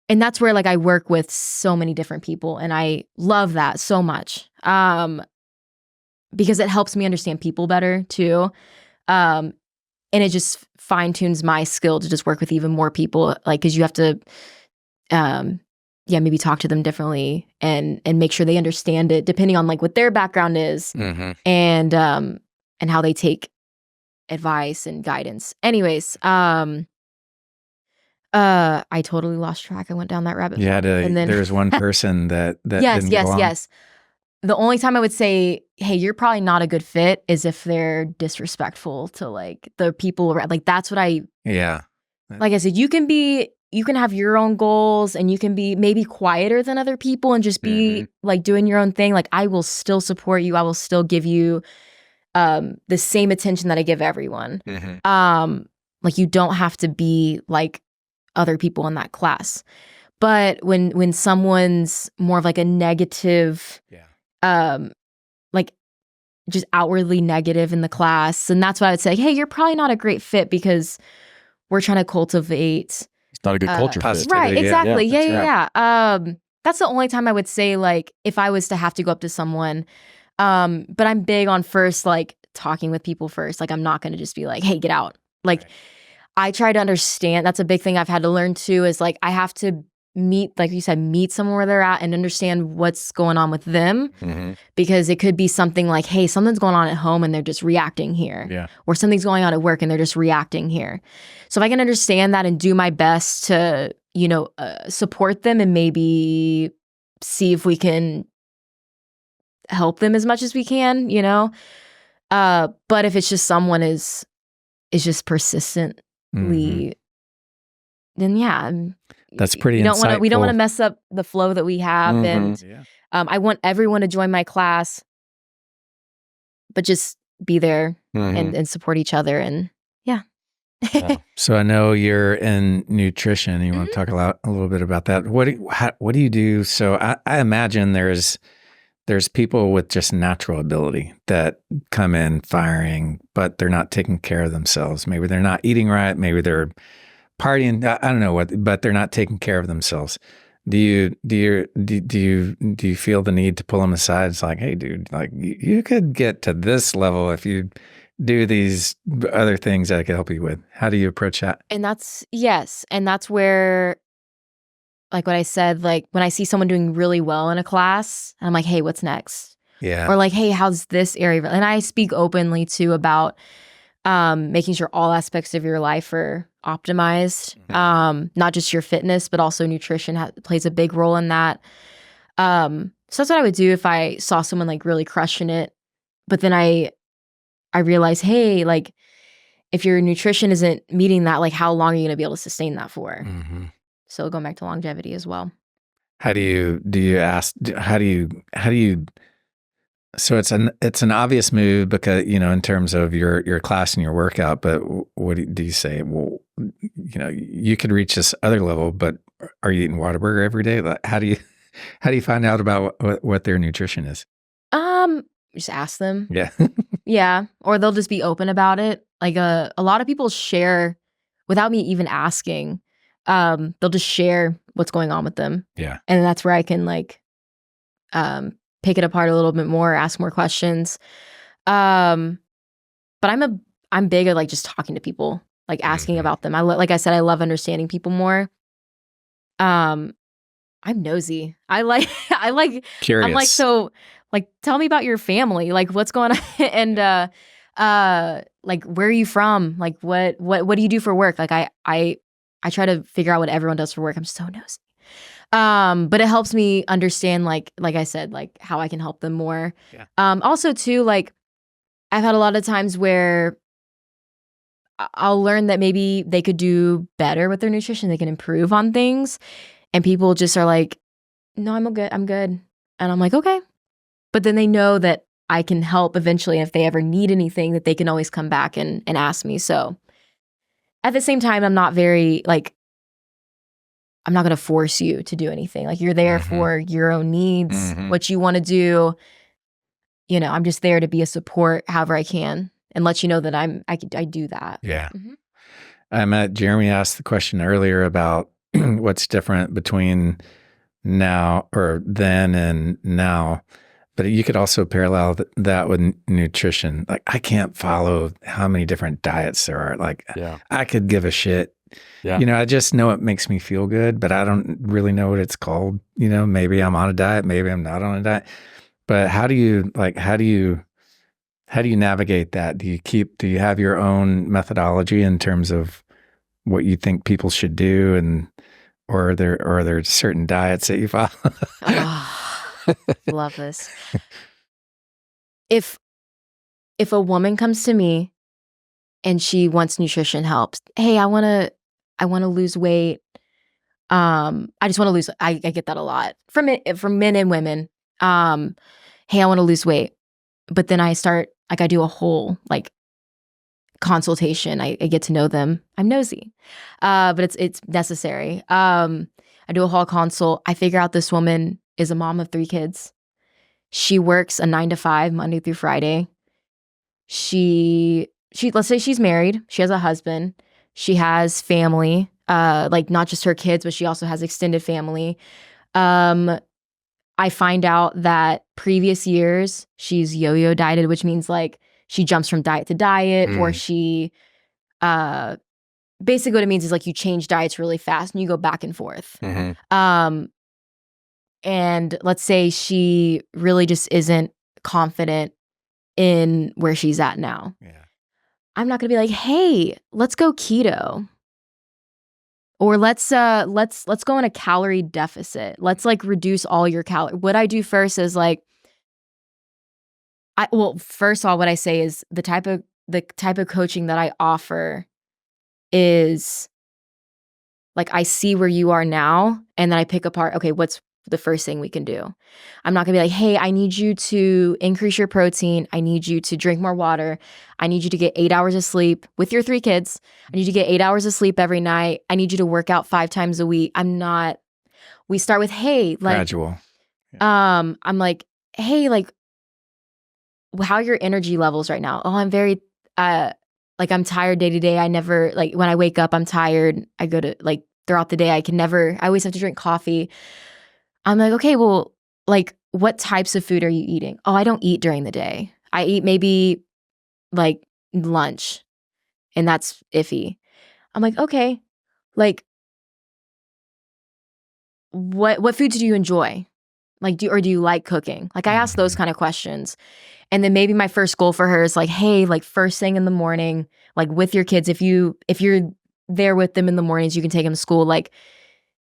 and that's where like I work with so many different people and I love that so much. Because it helps me understand people better too. And it just fine tunes my skill to just work with even more people. Like, cause you have to, maybe talk to them differently and make sure they understand it depending on like what their background is and how they take advice and guidance. Anyways, I totally lost track. I went down that rabbit hole. Yeah, there's one person that yes. The only time I would say, hey, you're probably not a good fit is if they're disrespectful to like the people around. Like that's what like I said, you can have your own goals and you can be maybe quieter than other people and just be like doing your own thing. Like I will still support you. I will still give you the same attention that I give everyone. Like you don't have to be like other people in that class. But when someone's more of like a negative, like just outwardly negative in the class. And that's why I would say, hey, you're probably not a great fit because we're trying to cultivate. It's not a good culture fit. Right, exactly. Yeah. That's the only time I would say, like, if I was to have to go up to someone, but I'm big on first, like, talking with people first. Like, I'm not going to just be like, hey, get out. Like, I try to understand. That's a big thing I've had to learn too, is like, I have to meet, like you said, meet someone where they're at and understand what's going on with them. Because it could be something like, hey, something's going on at home and they're just reacting here. Yeah. Or something's going on at work and they're just reacting here. So if I can understand that and do my best to, support them and maybe see if we can help them as much as we can, but if it's just someone is just persistently, then yeah. That's pretty insightful. We don't want to mess up the flow that we have. And I want everyone to join my class, but just be there and support each other. And yeah. So I know you're in nutrition. You want to talk a little bit about that. What do you do? So I imagine there's people with just natural ability that come in firing, but they're not taking care of themselves. Maybe they're not eating right. Maybe they're partying. I don't know what, but they're not taking care of themselves. Do you feel the need to pull them aside? It's like, hey, dude, like you could get to this level if you do these other things that I could help you with. How do you approach that? And that's where, like what I said, like when I see someone doing really well in a class, I'm like, hey, what's next? Yeah. Or like, hey, how's this area? And I speak openly too about making sure all aspects of your life are optimized, not just your fitness, but also nutrition plays a big role in that. So that's what I would do if I saw someone like really crushing it. But then I realize, hey, like if your nutrition isn't meeting that, like how long are you going to be able to sustain that for? So going back to longevity as well. How do you so it's an obvious move because, in terms of your class and your workout, but what do you say? Well, you could reach this other level, but are you eating Whataburger every day? Like, how do you find out about what their nutrition is? Just ask them. Yeah. Yeah. Or they'll just be open about it. Like a lot of people share without me even asking. They'll just share what's going on with them. Yeah. And that's where I can like pick it apart a little bit more, ask more questions. But I'm big at like just talking to people, like asking about them. Like I said, I love understanding people more. I'm nosy. I like curious. I'm like, so like tell me about your family, like what's going on and like where are you from? Like what do you do for work? Like I try to figure out what everyone does for work. I'm so nosy. But it helps me understand like I said, like how I can help them more. Yeah. Also too, like I've had a lot of times where I'll learn that maybe they could do better with their nutrition. They can improve on things. And people just are like, no, I'm good. And I'm like, okay. But then they know that I can help eventually. And if they ever need anything, that they can always come back and ask me. So at the same time, I'm not very like, I'm not going to force you to do anything. Like you're there for your own needs, what you want to do. I'm just there to be a support however I can and let you know that I do that. Yeah. Jeremy asked the question earlier about what's different between now or then and now, but you could also parallel that with nutrition. Like I can't follow how many different diets there are. Like I could give a shit. Yeah. I just know it makes me feel good, but I don't really know what it's called. Maybe I'm on a diet, maybe I'm not on a diet. But how do you navigate that? Do you have your own methodology in terms of what you think people should do or are there certain diets that you follow? Love this. If a woman comes to me and she wants nutrition help, hey, I want to lose weight. I just want to lose. I get that a lot from men and women. Hey, I want to lose weight, but then I start like I do a whole like consultation. I get to know them. I'm nosy, but it's necessary. I do a whole consult. I figure out this woman is a mom of 3 kids. She works a 9 to 5 Monday through Friday. let's say she's married, she has a husband, she has family, like not just her kids, but she also has extended family. I find out that previous years she's yo-yo dieted, which means like she jumps from diet to diet, or she, basically what it means is like you change diets really fast and you go back and forth. And let's say she really just isn't confident in where she's at now. Yeah. I'm not gonna be like, hey, let's go keto. Or let's go in a calorie deficit. Let's like reduce all your calories. What I do first is like, first of all, what I say is the type of coaching that I offer is like, I see where you are now, and then I pick apart, okay, what's the first thing we can do? I'm not gonna be like, hey, I need you to increase your protein. I need you to drink more water. I need you to get 8 hours of sleep with your 3 kids. I need you to get 8 hours of sleep every night. I need you to work out 5 times a week. We start with, hey, like gradual. I'm like, hey, like, how are your energy levels right now? Oh, I'm very, like I'm tired day to day. I never, like when I wake up, I'm tired. I go to like throughout the day, I always have to drink coffee. I'm like, okay, well, like what types of food are you eating? Oh, I don't eat during the day. I eat maybe like lunch, and that's iffy. I'm like, okay, like what foods do you enjoy? Like, do you like cooking? Like I ask those kind of questions. And then maybe my first goal for her is like, hey, like first thing in the morning, like with your kids, if you're there with them in the mornings, you can take them to school. Like,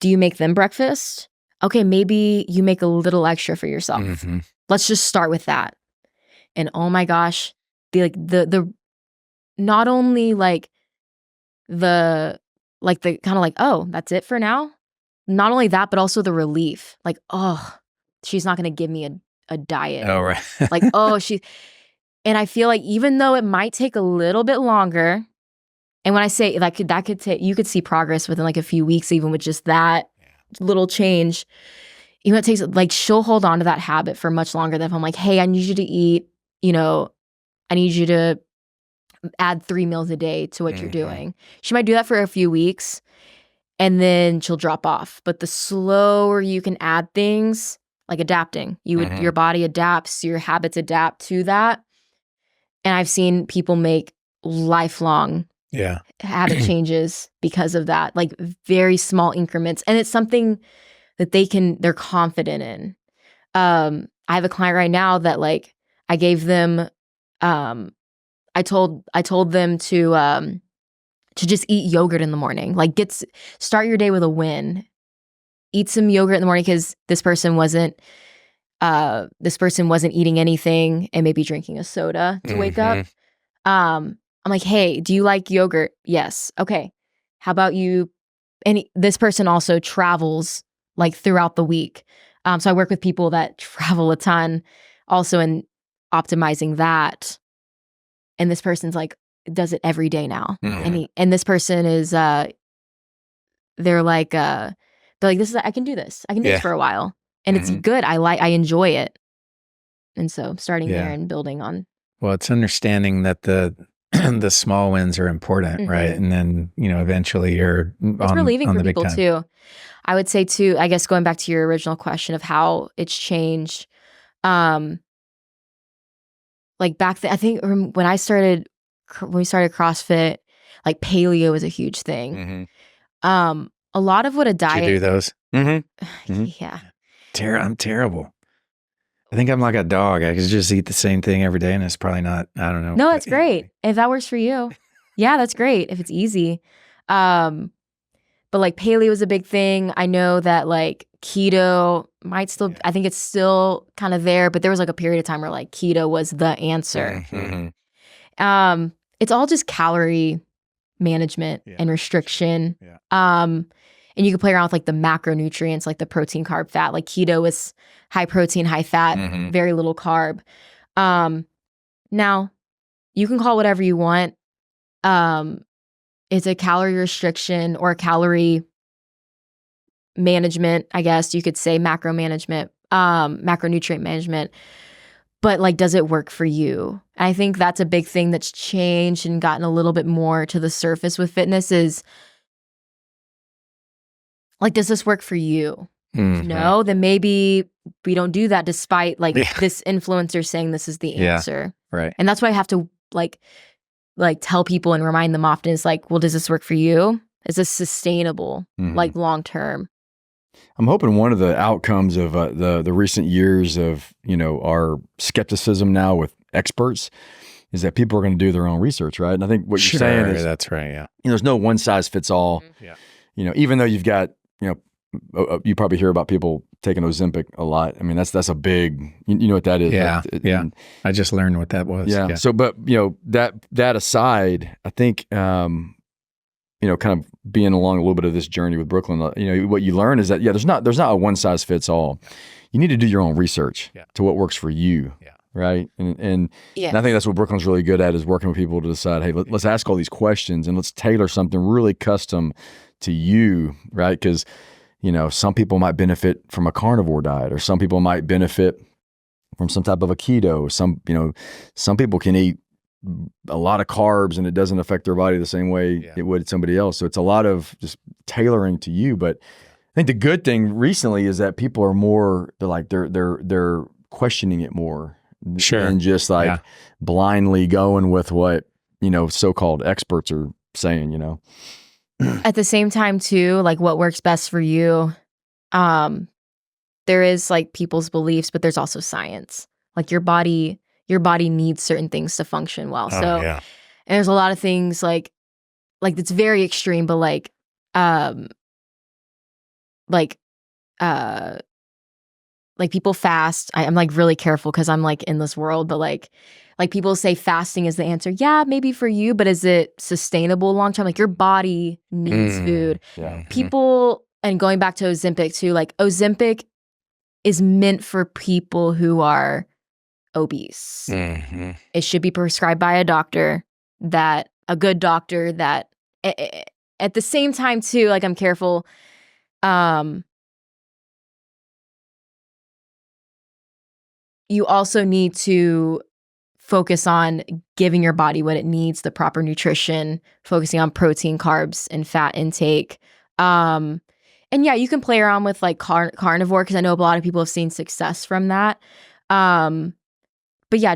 do you make them breakfast? Okay, maybe you make a little extra for yourself. Let's just start with that. And oh my gosh, the not only like the kind of like, oh, that's it for now. Not only that, but also the relief. Like, oh, she's not going to give me a diet. Oh, right. Like, oh, and I feel like even though it might take a little bit longer, and when I say like that could take, you could see progress within like a few weeks, even with just that little change. Even it takes, like, she'll hold on to that habit for much longer than if I'm like, hey, I need you to eat, I need you to add 3 meals a day to what you're doing. She might do that for a few weeks and then she'll drop off. But the slower you can add things, like adapting, your body adapts, your habits adapt to that. And I've seen people make lifelong habit changes because of that, like very small increments. And it's something that they're confident in. I have a client right now that like I gave them, I told them to just eat yogurt in the morning. Like start your day with a win. Eat some yogurt in the morning because this person wasn't eating anything and maybe drinking a soda to wake up. I'm like, hey, do you like yogurt? Yes. Okay. How about you? And this person also travels like throughout the week. So I work with people that travel a ton also in optimizing that. And this person's like, does it every day now. And this person is, they're like, this is, I can do this. I can do this for a while. And it's good. I enjoy it. And so starting there and building on. Well, it's understanding that the small wins are important, right? And then, eventually it's relieving for people too. I would say too, I guess going back to your original question of how it's changed, like back then, I think when we started CrossFit, like paleo was a huge thing. A lot of what a diet. Did you do those? Yeah. I'm terrible. I think I'm like a dog. I could just eat the same thing every day and it's probably not, I don't know. No, that's great. If that works for you. Yeah, that's great. If it's easy. But like paleo is a big thing. I know that like keto might still, I think it's still kind of there, but there was like a period of time where like keto was the answer. It's all just calorie management and restriction. And you can play around with like the macronutrients, like the protein, carb, fat. Like keto is high protein, high fat, very little carb. Now, you can call it whatever you want. It's a calorie restriction or calorie management, I guess you could say macro management, macronutrient management. but like, does it work for you? And I think that's a big thing that's changed and gotten a little bit more to the surface with fitness is like, does this work for you? No, then maybe we don't do that despite like this influencer saying this is the answer. Right. And that's why I have to like tell people and remind them often is like, well, does this work for you? Is this sustainable, like long term? I'm hoping one of the outcomes of the recent years of, our skepticism now with experts is that people are going to do their own research, right? And I think what you're saying is that's right. Yeah. There's no one size fits all. Yeah. Even though you've got, you probably hear about people taking Ozempic a lot. I mean, that's a big, you know what that is. Yeah. Right? Yeah. I just learned what that was. Yeah. So, but that aside, I think, kind of being along a little bit of this journey with Brooklyn, what you learn is that, there's not a one size fits all. You need to do your own research to what works for you. Yeah. Right. And I think that's what Brooklyn's really good at is working with people to decide, hey, let's ask all these questions and let's tailor something really custom to you. Right. Because, some people might benefit from a carnivore diet, or some people might benefit from some type of a keto. Some people can eat a lot of carbs and it doesn't affect their body the same way it would somebody else. So it's a lot of just tailoring to you. But I think the good thing recently is that people are more, they're questioning it more. Sure. And just blindly going with what, so-called experts are saying, At the same time too, like what works best for you, there is like people's beliefs, but there's also science. Like your body needs certain things to function well. And there's a lot of things like it's very extreme, but like people fast. I'm like really careful because I'm like in this world, but like people say fasting is the answer. Yeah, maybe for you, but is it sustainable long term? Like your body needs food. Yeah. People, and going back to Ozempic too, like Ozempic is meant for people who are obese. It should be prescribed by a doctor, a good doctor that at the same time too, like I'm careful. You also need to focus on giving your body what it needs, the proper nutrition, focusing on protein, carbs, and fat intake. And you can play around with like carnivore because I know a lot of people have seen success from that. But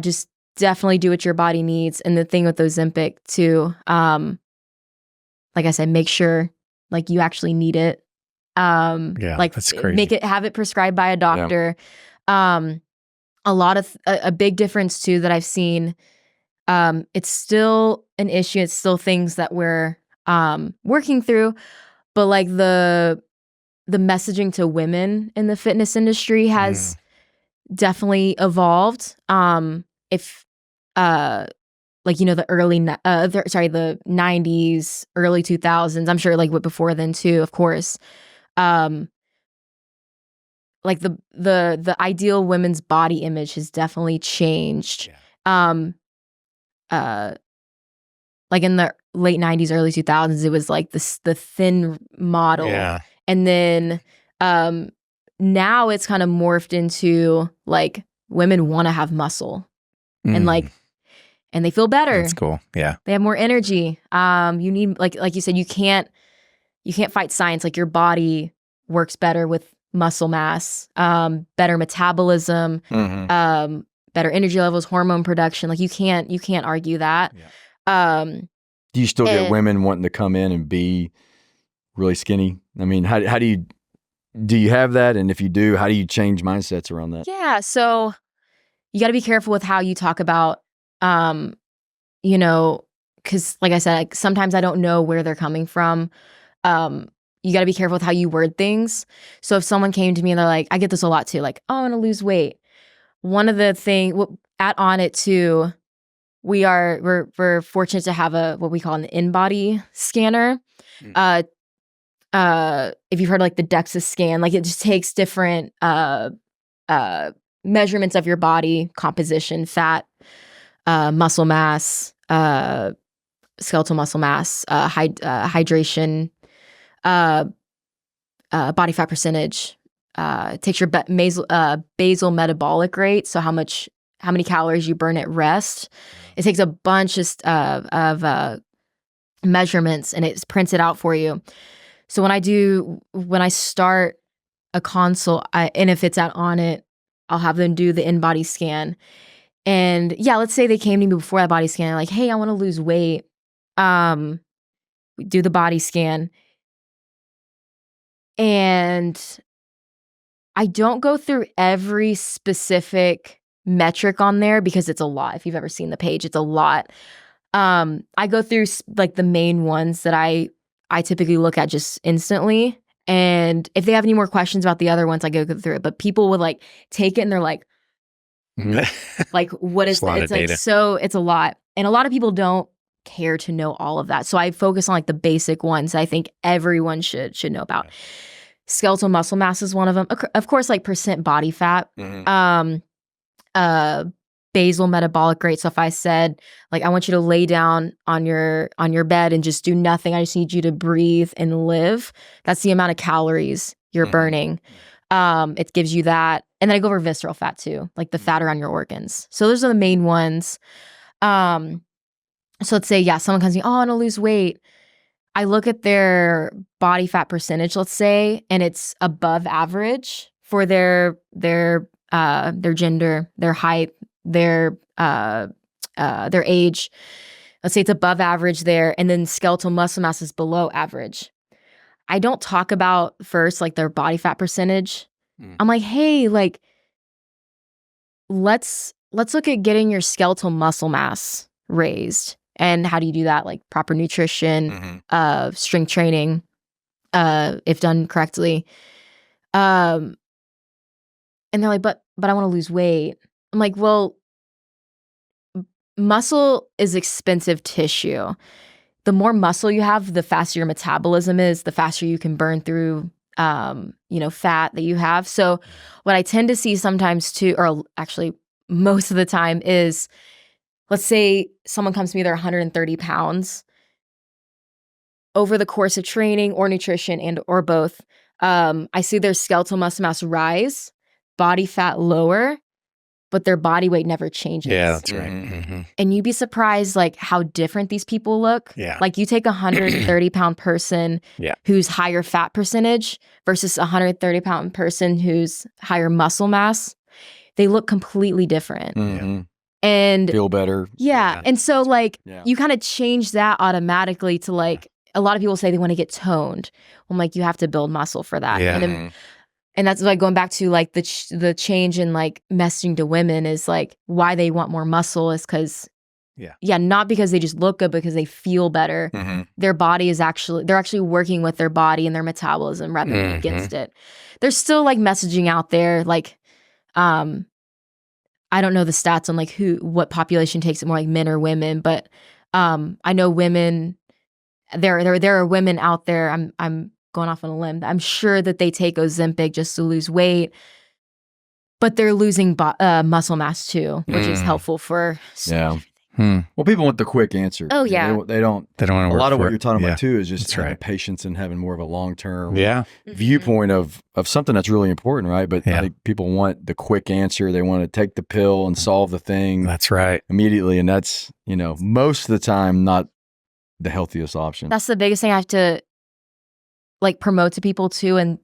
just definitely do what your body needs. And the thing with Ozempic too, like I said, make sure like you actually need it. Like that's crazy. Have it prescribed by a doctor. A lot of a big difference too that I've seen. It's still an issue. It's still things that we're working through, but like the messaging to women in the fitness industry has definitely evolved. If the the 90s, early 2000s, I'm sure like before then too, of course. Like the ideal women's body image has definitely changed. Like in the late 90s, early 2000s, it was like the thin model. Yeah. And then now it's kind of morphed into like women want to have muscle and they feel better. That's cool. Yeah. They have more energy. You need like you said, you can't fight science. Like your body works better with muscle mass, better metabolism, better energy levels, hormone production. Like you can't argue that. Yeah. Do you still get women wanting to come in and be really skinny? I mean, how do you have that? And if you do, how do you change mindsets around that? Yeah. So you got to be careful with how you talk about, because like I said, like, sometimes I don't know where they're coming from. You got to be careful with how you word things. So if someone came to me and they're like, I get this a lot too, like, oh, I want to lose weight. One of the things at Onnit too, we're fortunate to have what we call an in-body scanner. If you've heard like the DEXA scan, like it just takes different measurements of your body composition, fat, muscle mass, skeletal muscle mass, hydration, body fat percentage. It takes your basal metabolic rate, so how much how many calories you burn at rest. It takes a bunch of measurements and it prints it out for you. So when I start a consult, and if it's at Onnit, I'll have them do the in-body scan. And yeah, let's say they came to me before that body scan, like, hey, I want to lose weight. We do the body scan. And I don't go through every specific metric on there because it's a lot. If you've ever seen the page, it's a lot. I go through like the main ones that I typically look at just instantly. And if they have any more questions about the other ones, I go through it. But people would like take it and they're like, like, what is that? It's like, so it's a lot. And a lot of people don't care to know all of that. So I focus on like the basic ones I think everyone should know about. Skeletal muscle mass is one of them. Of course, like percent body fat. Basal metabolic rate. So if I said, like, I want you to lay down on your bed and just do nothing, I just need you to breathe and live. That's the amount of calories you're burning. It gives you that. And then I go over visceral fat too, like the fat around your organs. So those are the main ones. So let's say, yeah, someone comes to me, oh, I want to lose weight. I look at their body fat percentage, let's say, and it's above average for their gender, their height, their age. Let's say it's above average there, and then skeletal muscle mass is below average. I don't talk about first like their body fat percentage. I'm like, hey, like let's look at getting your skeletal muscle mass raised. And how do you do that? Like proper nutrition, strength training, if done correctly. And they're like, but I want to lose weight. I'm like, well, muscle is expensive tissue. The more muscle you have, the faster your metabolism is, the faster you can burn through, fat that you have. So what I tend to see sometimes too, or actually most of the time is, let's say someone comes to me, they're 130 pounds. Over the course of training or nutrition and or both, I see their skeletal muscle mass rise, body fat lower, but their body weight never changes. Yeah, that's right. And you'd be surprised like how different these people look. Yeah. Like you take a 130 pound person who's higher fat percentage versus a 130 pound person who's higher muscle mass. They look completely different. And feel better. Yeah. And so like you kind of change that automatically to like, a lot of people say they want to get toned. I'm like, you have to build muscle for that. Yeah. And that's like going back to like the change in like messaging to women is like why they want more muscle is because not because they just look good, because they feel better. Their body is they're actually working with their body and their metabolism rather than against it. There's still like messaging out there. Like, I don't know the stats on like what population takes it more, like men or women, but I know women, there are women out there, I'm going off on a limb, I'm sure that they take Ozempic just to lose weight, but they're losing muscle mass too, which is helpful for Well, people want the quick answer. Oh yeah, they don't want to work. A lot of what for you're talking it. about too is just That's having right. patience and having more of a long-term viewpoint of something that's really important, right? But I think people want the quick answer. They want to take the pill and solve the thing. That's right. Immediately, and that's most of the time not the healthiest option. That's the biggest thing I have to like promote to people too, and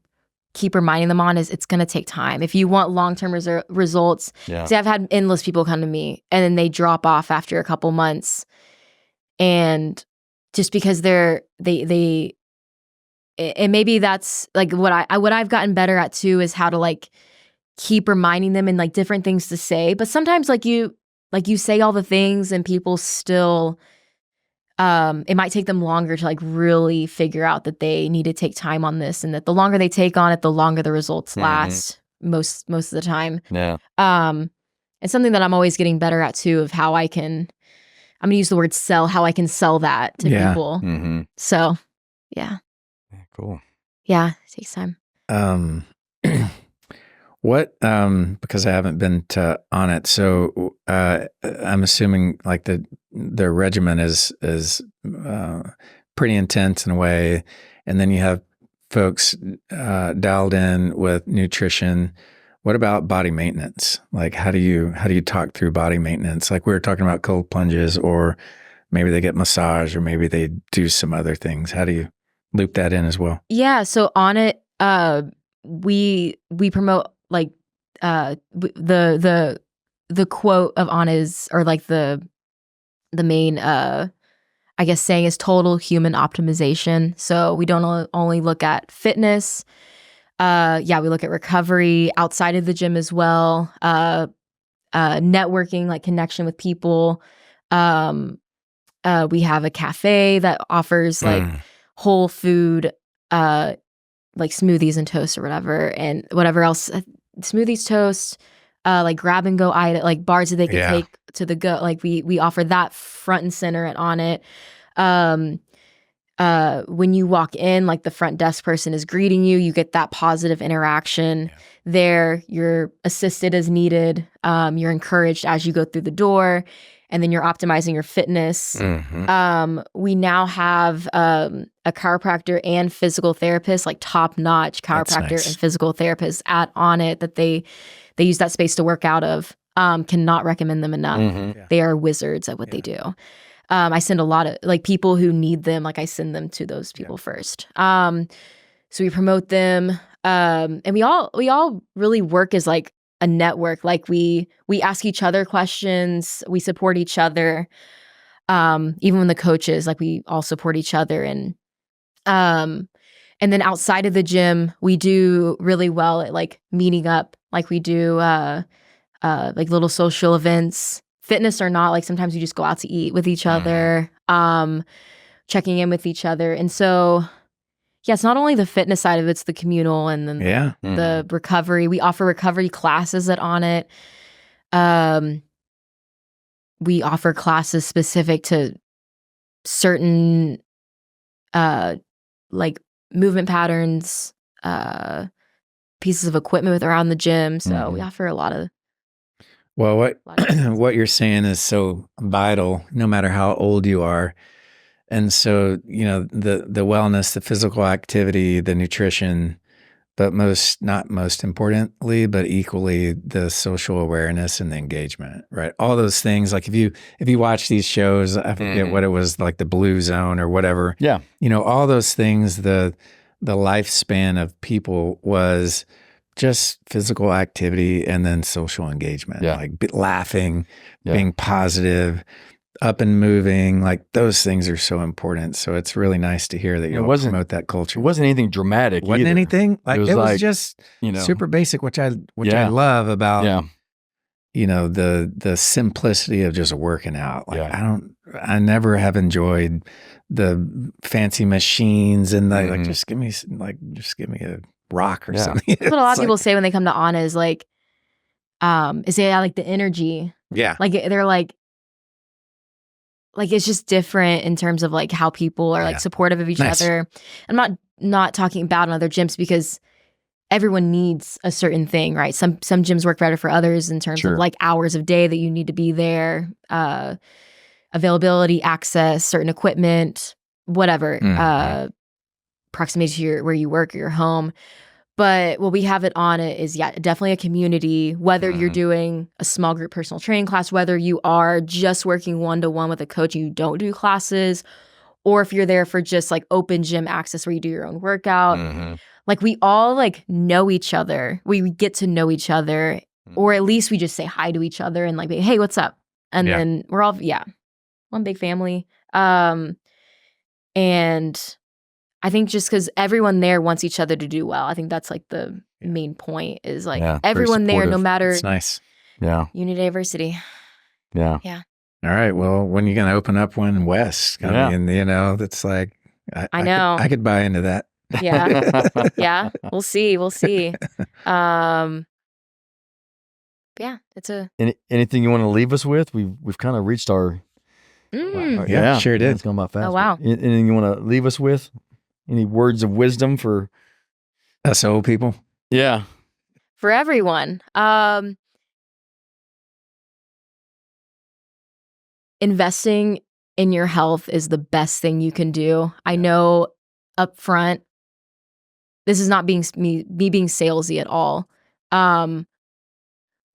keep reminding them on is it's going to take time. If you want long-term results, see, I've had endless people come to me and then they drop off after a couple months, and just because and maybe that's like what I've gotten better at too is how to like keep reminding them and like different things to say. But sometimes like you say all the things and people still it might take them longer to like really figure out that they need to take time on this, and that the longer they take on it, the longer the results last most of the time. Yeah. It's something that I'm always getting better at too, of how I'm going to use the word sell, how I can sell that to people. So yeah. Cool. Yeah. It takes time. What, because I haven't been to Onnit, so I'm assuming like the regimen is pretty intense in a way, and then you have folks dialed in with nutrition. What about body maintenance? Like, how do you talk through body maintenance? Like we were talking about cold plunges, or maybe they get massage, or maybe they do some other things. How do you loop that in as well? Yeah. So on it, we promote like the quote of On is, or like the main I guess saying is total human optimization. So we don't only look at fitness. We look at recovery outside of the gym as well. Networking, like connection with people. We have a cafe that offers like whole food, like smoothies and toast or whatever, and whatever else, smoothies, toast, like grab and go item, like bars that they can take to the go. Like we offer that front and center at Onnit. When you walk in, like the front desk person is greeting you, you get that positive interaction there. You're assisted as needed. You're encouraged as you go through the door, and then you're optimizing your fitness. We now have a chiropractor and physical therapist, like top-notch chiropractor and physical therapist at Onnit that they use that space to work out of. Cannot recommend them enough. They are wizards at what they do. I send a lot of like people who need them, like I send them to those people first. So we promote them. And we all really work as like a network. Like we ask each other questions, we support each other. Even when the coaches, like we all support each other. And then outside of the gym, we do really well at like meeting up. Like we do like little social events. Fitness or not, like sometimes we just go out to eat with each other, checking in with each other. And so, it's not only the fitness side of it, it's the communal and then the recovery. We offer recovery classes at Onnit. We offer classes specific to certain like movement patterns, pieces of equipment around the gym. So we offer a lot of. Well, what you're saying is so vital, no matter how old you are. And so, the wellness, the physical activity, the nutrition, but not most importantly, but equally the social awareness and the engagement, right? All those things. Like if you watch these shows, I forget what it was, like the Blue Zone or whatever. Yeah. All those things, the lifespan of people was just physical activity and then social engagement, like laughing, being positive, up and moving. Like those things are so important. So it's really nice to hear that you promote that culture. It wasn't anything dramatic. Wasn't anything like it was just super basic, which I love about the simplicity of just working out. Like I never have enjoyed the fancy machines and like just give me a rock or something. That's what a lot of people say when they come to Onnit is like, is they like the energy. Yeah. Like they're like it's just different in terms of like how people are like supportive of each other. I'm not talking about in other gyms because everyone needs a certain thing, right? Some gyms work better for others in terms of like hours of day that you need to be there, availability, access, certain equipment, whatever, proximity to where you work or your home. But what we have it on it is, definitely a community, whether you're doing a small group personal training class, whether you are just working one-to-one with a coach and you don't do classes, or if you're there for just like open gym access where you do your own workout. Like we all like know each other. We get to know each other, or at least we just say hi to each other and like, hey, what's up? And then we're all, one big family. And I think just because everyone there wants each other to do well. I think that's like the main point is like everyone there, no matter. It's nice. Yeah. Unity, diversity. Yeah. Yeah. All right. Well, when are you going to open up one west? I mean, that's like, I know. I could buy into that. Yeah. Yeah. We'll see. It's a. Anything you want to leave us with? We've kind of reached our. Sure did. It's going by fast. Oh, wow. Anything you want to leave us with? Any words of wisdom for us old people? Yeah. For everyone. Investing in your health is the best thing you can do. I know up front, this is not being me being salesy at all.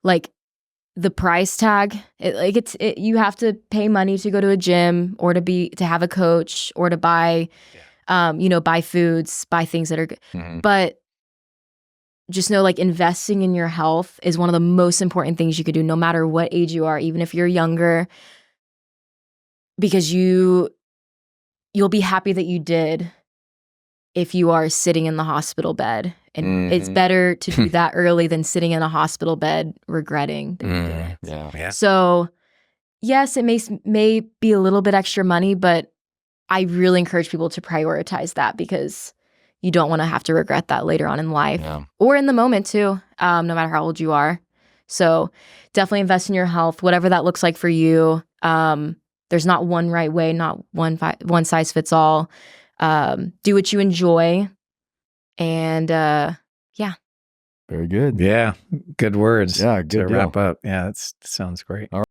like the price tag, you have to pay money to go to a gym or to have a coach or to buy, buy foods, buy things that are good. Mhm. But just know, like, investing in your health is one of the most important things you could do, no matter what age you are, even if you're younger, because you'll be happy that you did if you are sitting in the hospital bed. And it's better to do that early than sitting in a hospital bed regretting that you did it. Yeah. So yes, it may be a little bit extra money, but I really encourage people to prioritize that, because you don't want to have to regret that later on in life or in the moment too, no matter how old you are. So definitely invest in your health, whatever that looks like for you. There's not one right way, not one size fits all. Do what you enjoy. And Very good. Yeah. Good words. Yeah, good to deal. wrap up. Yeah, that sounds great. All right.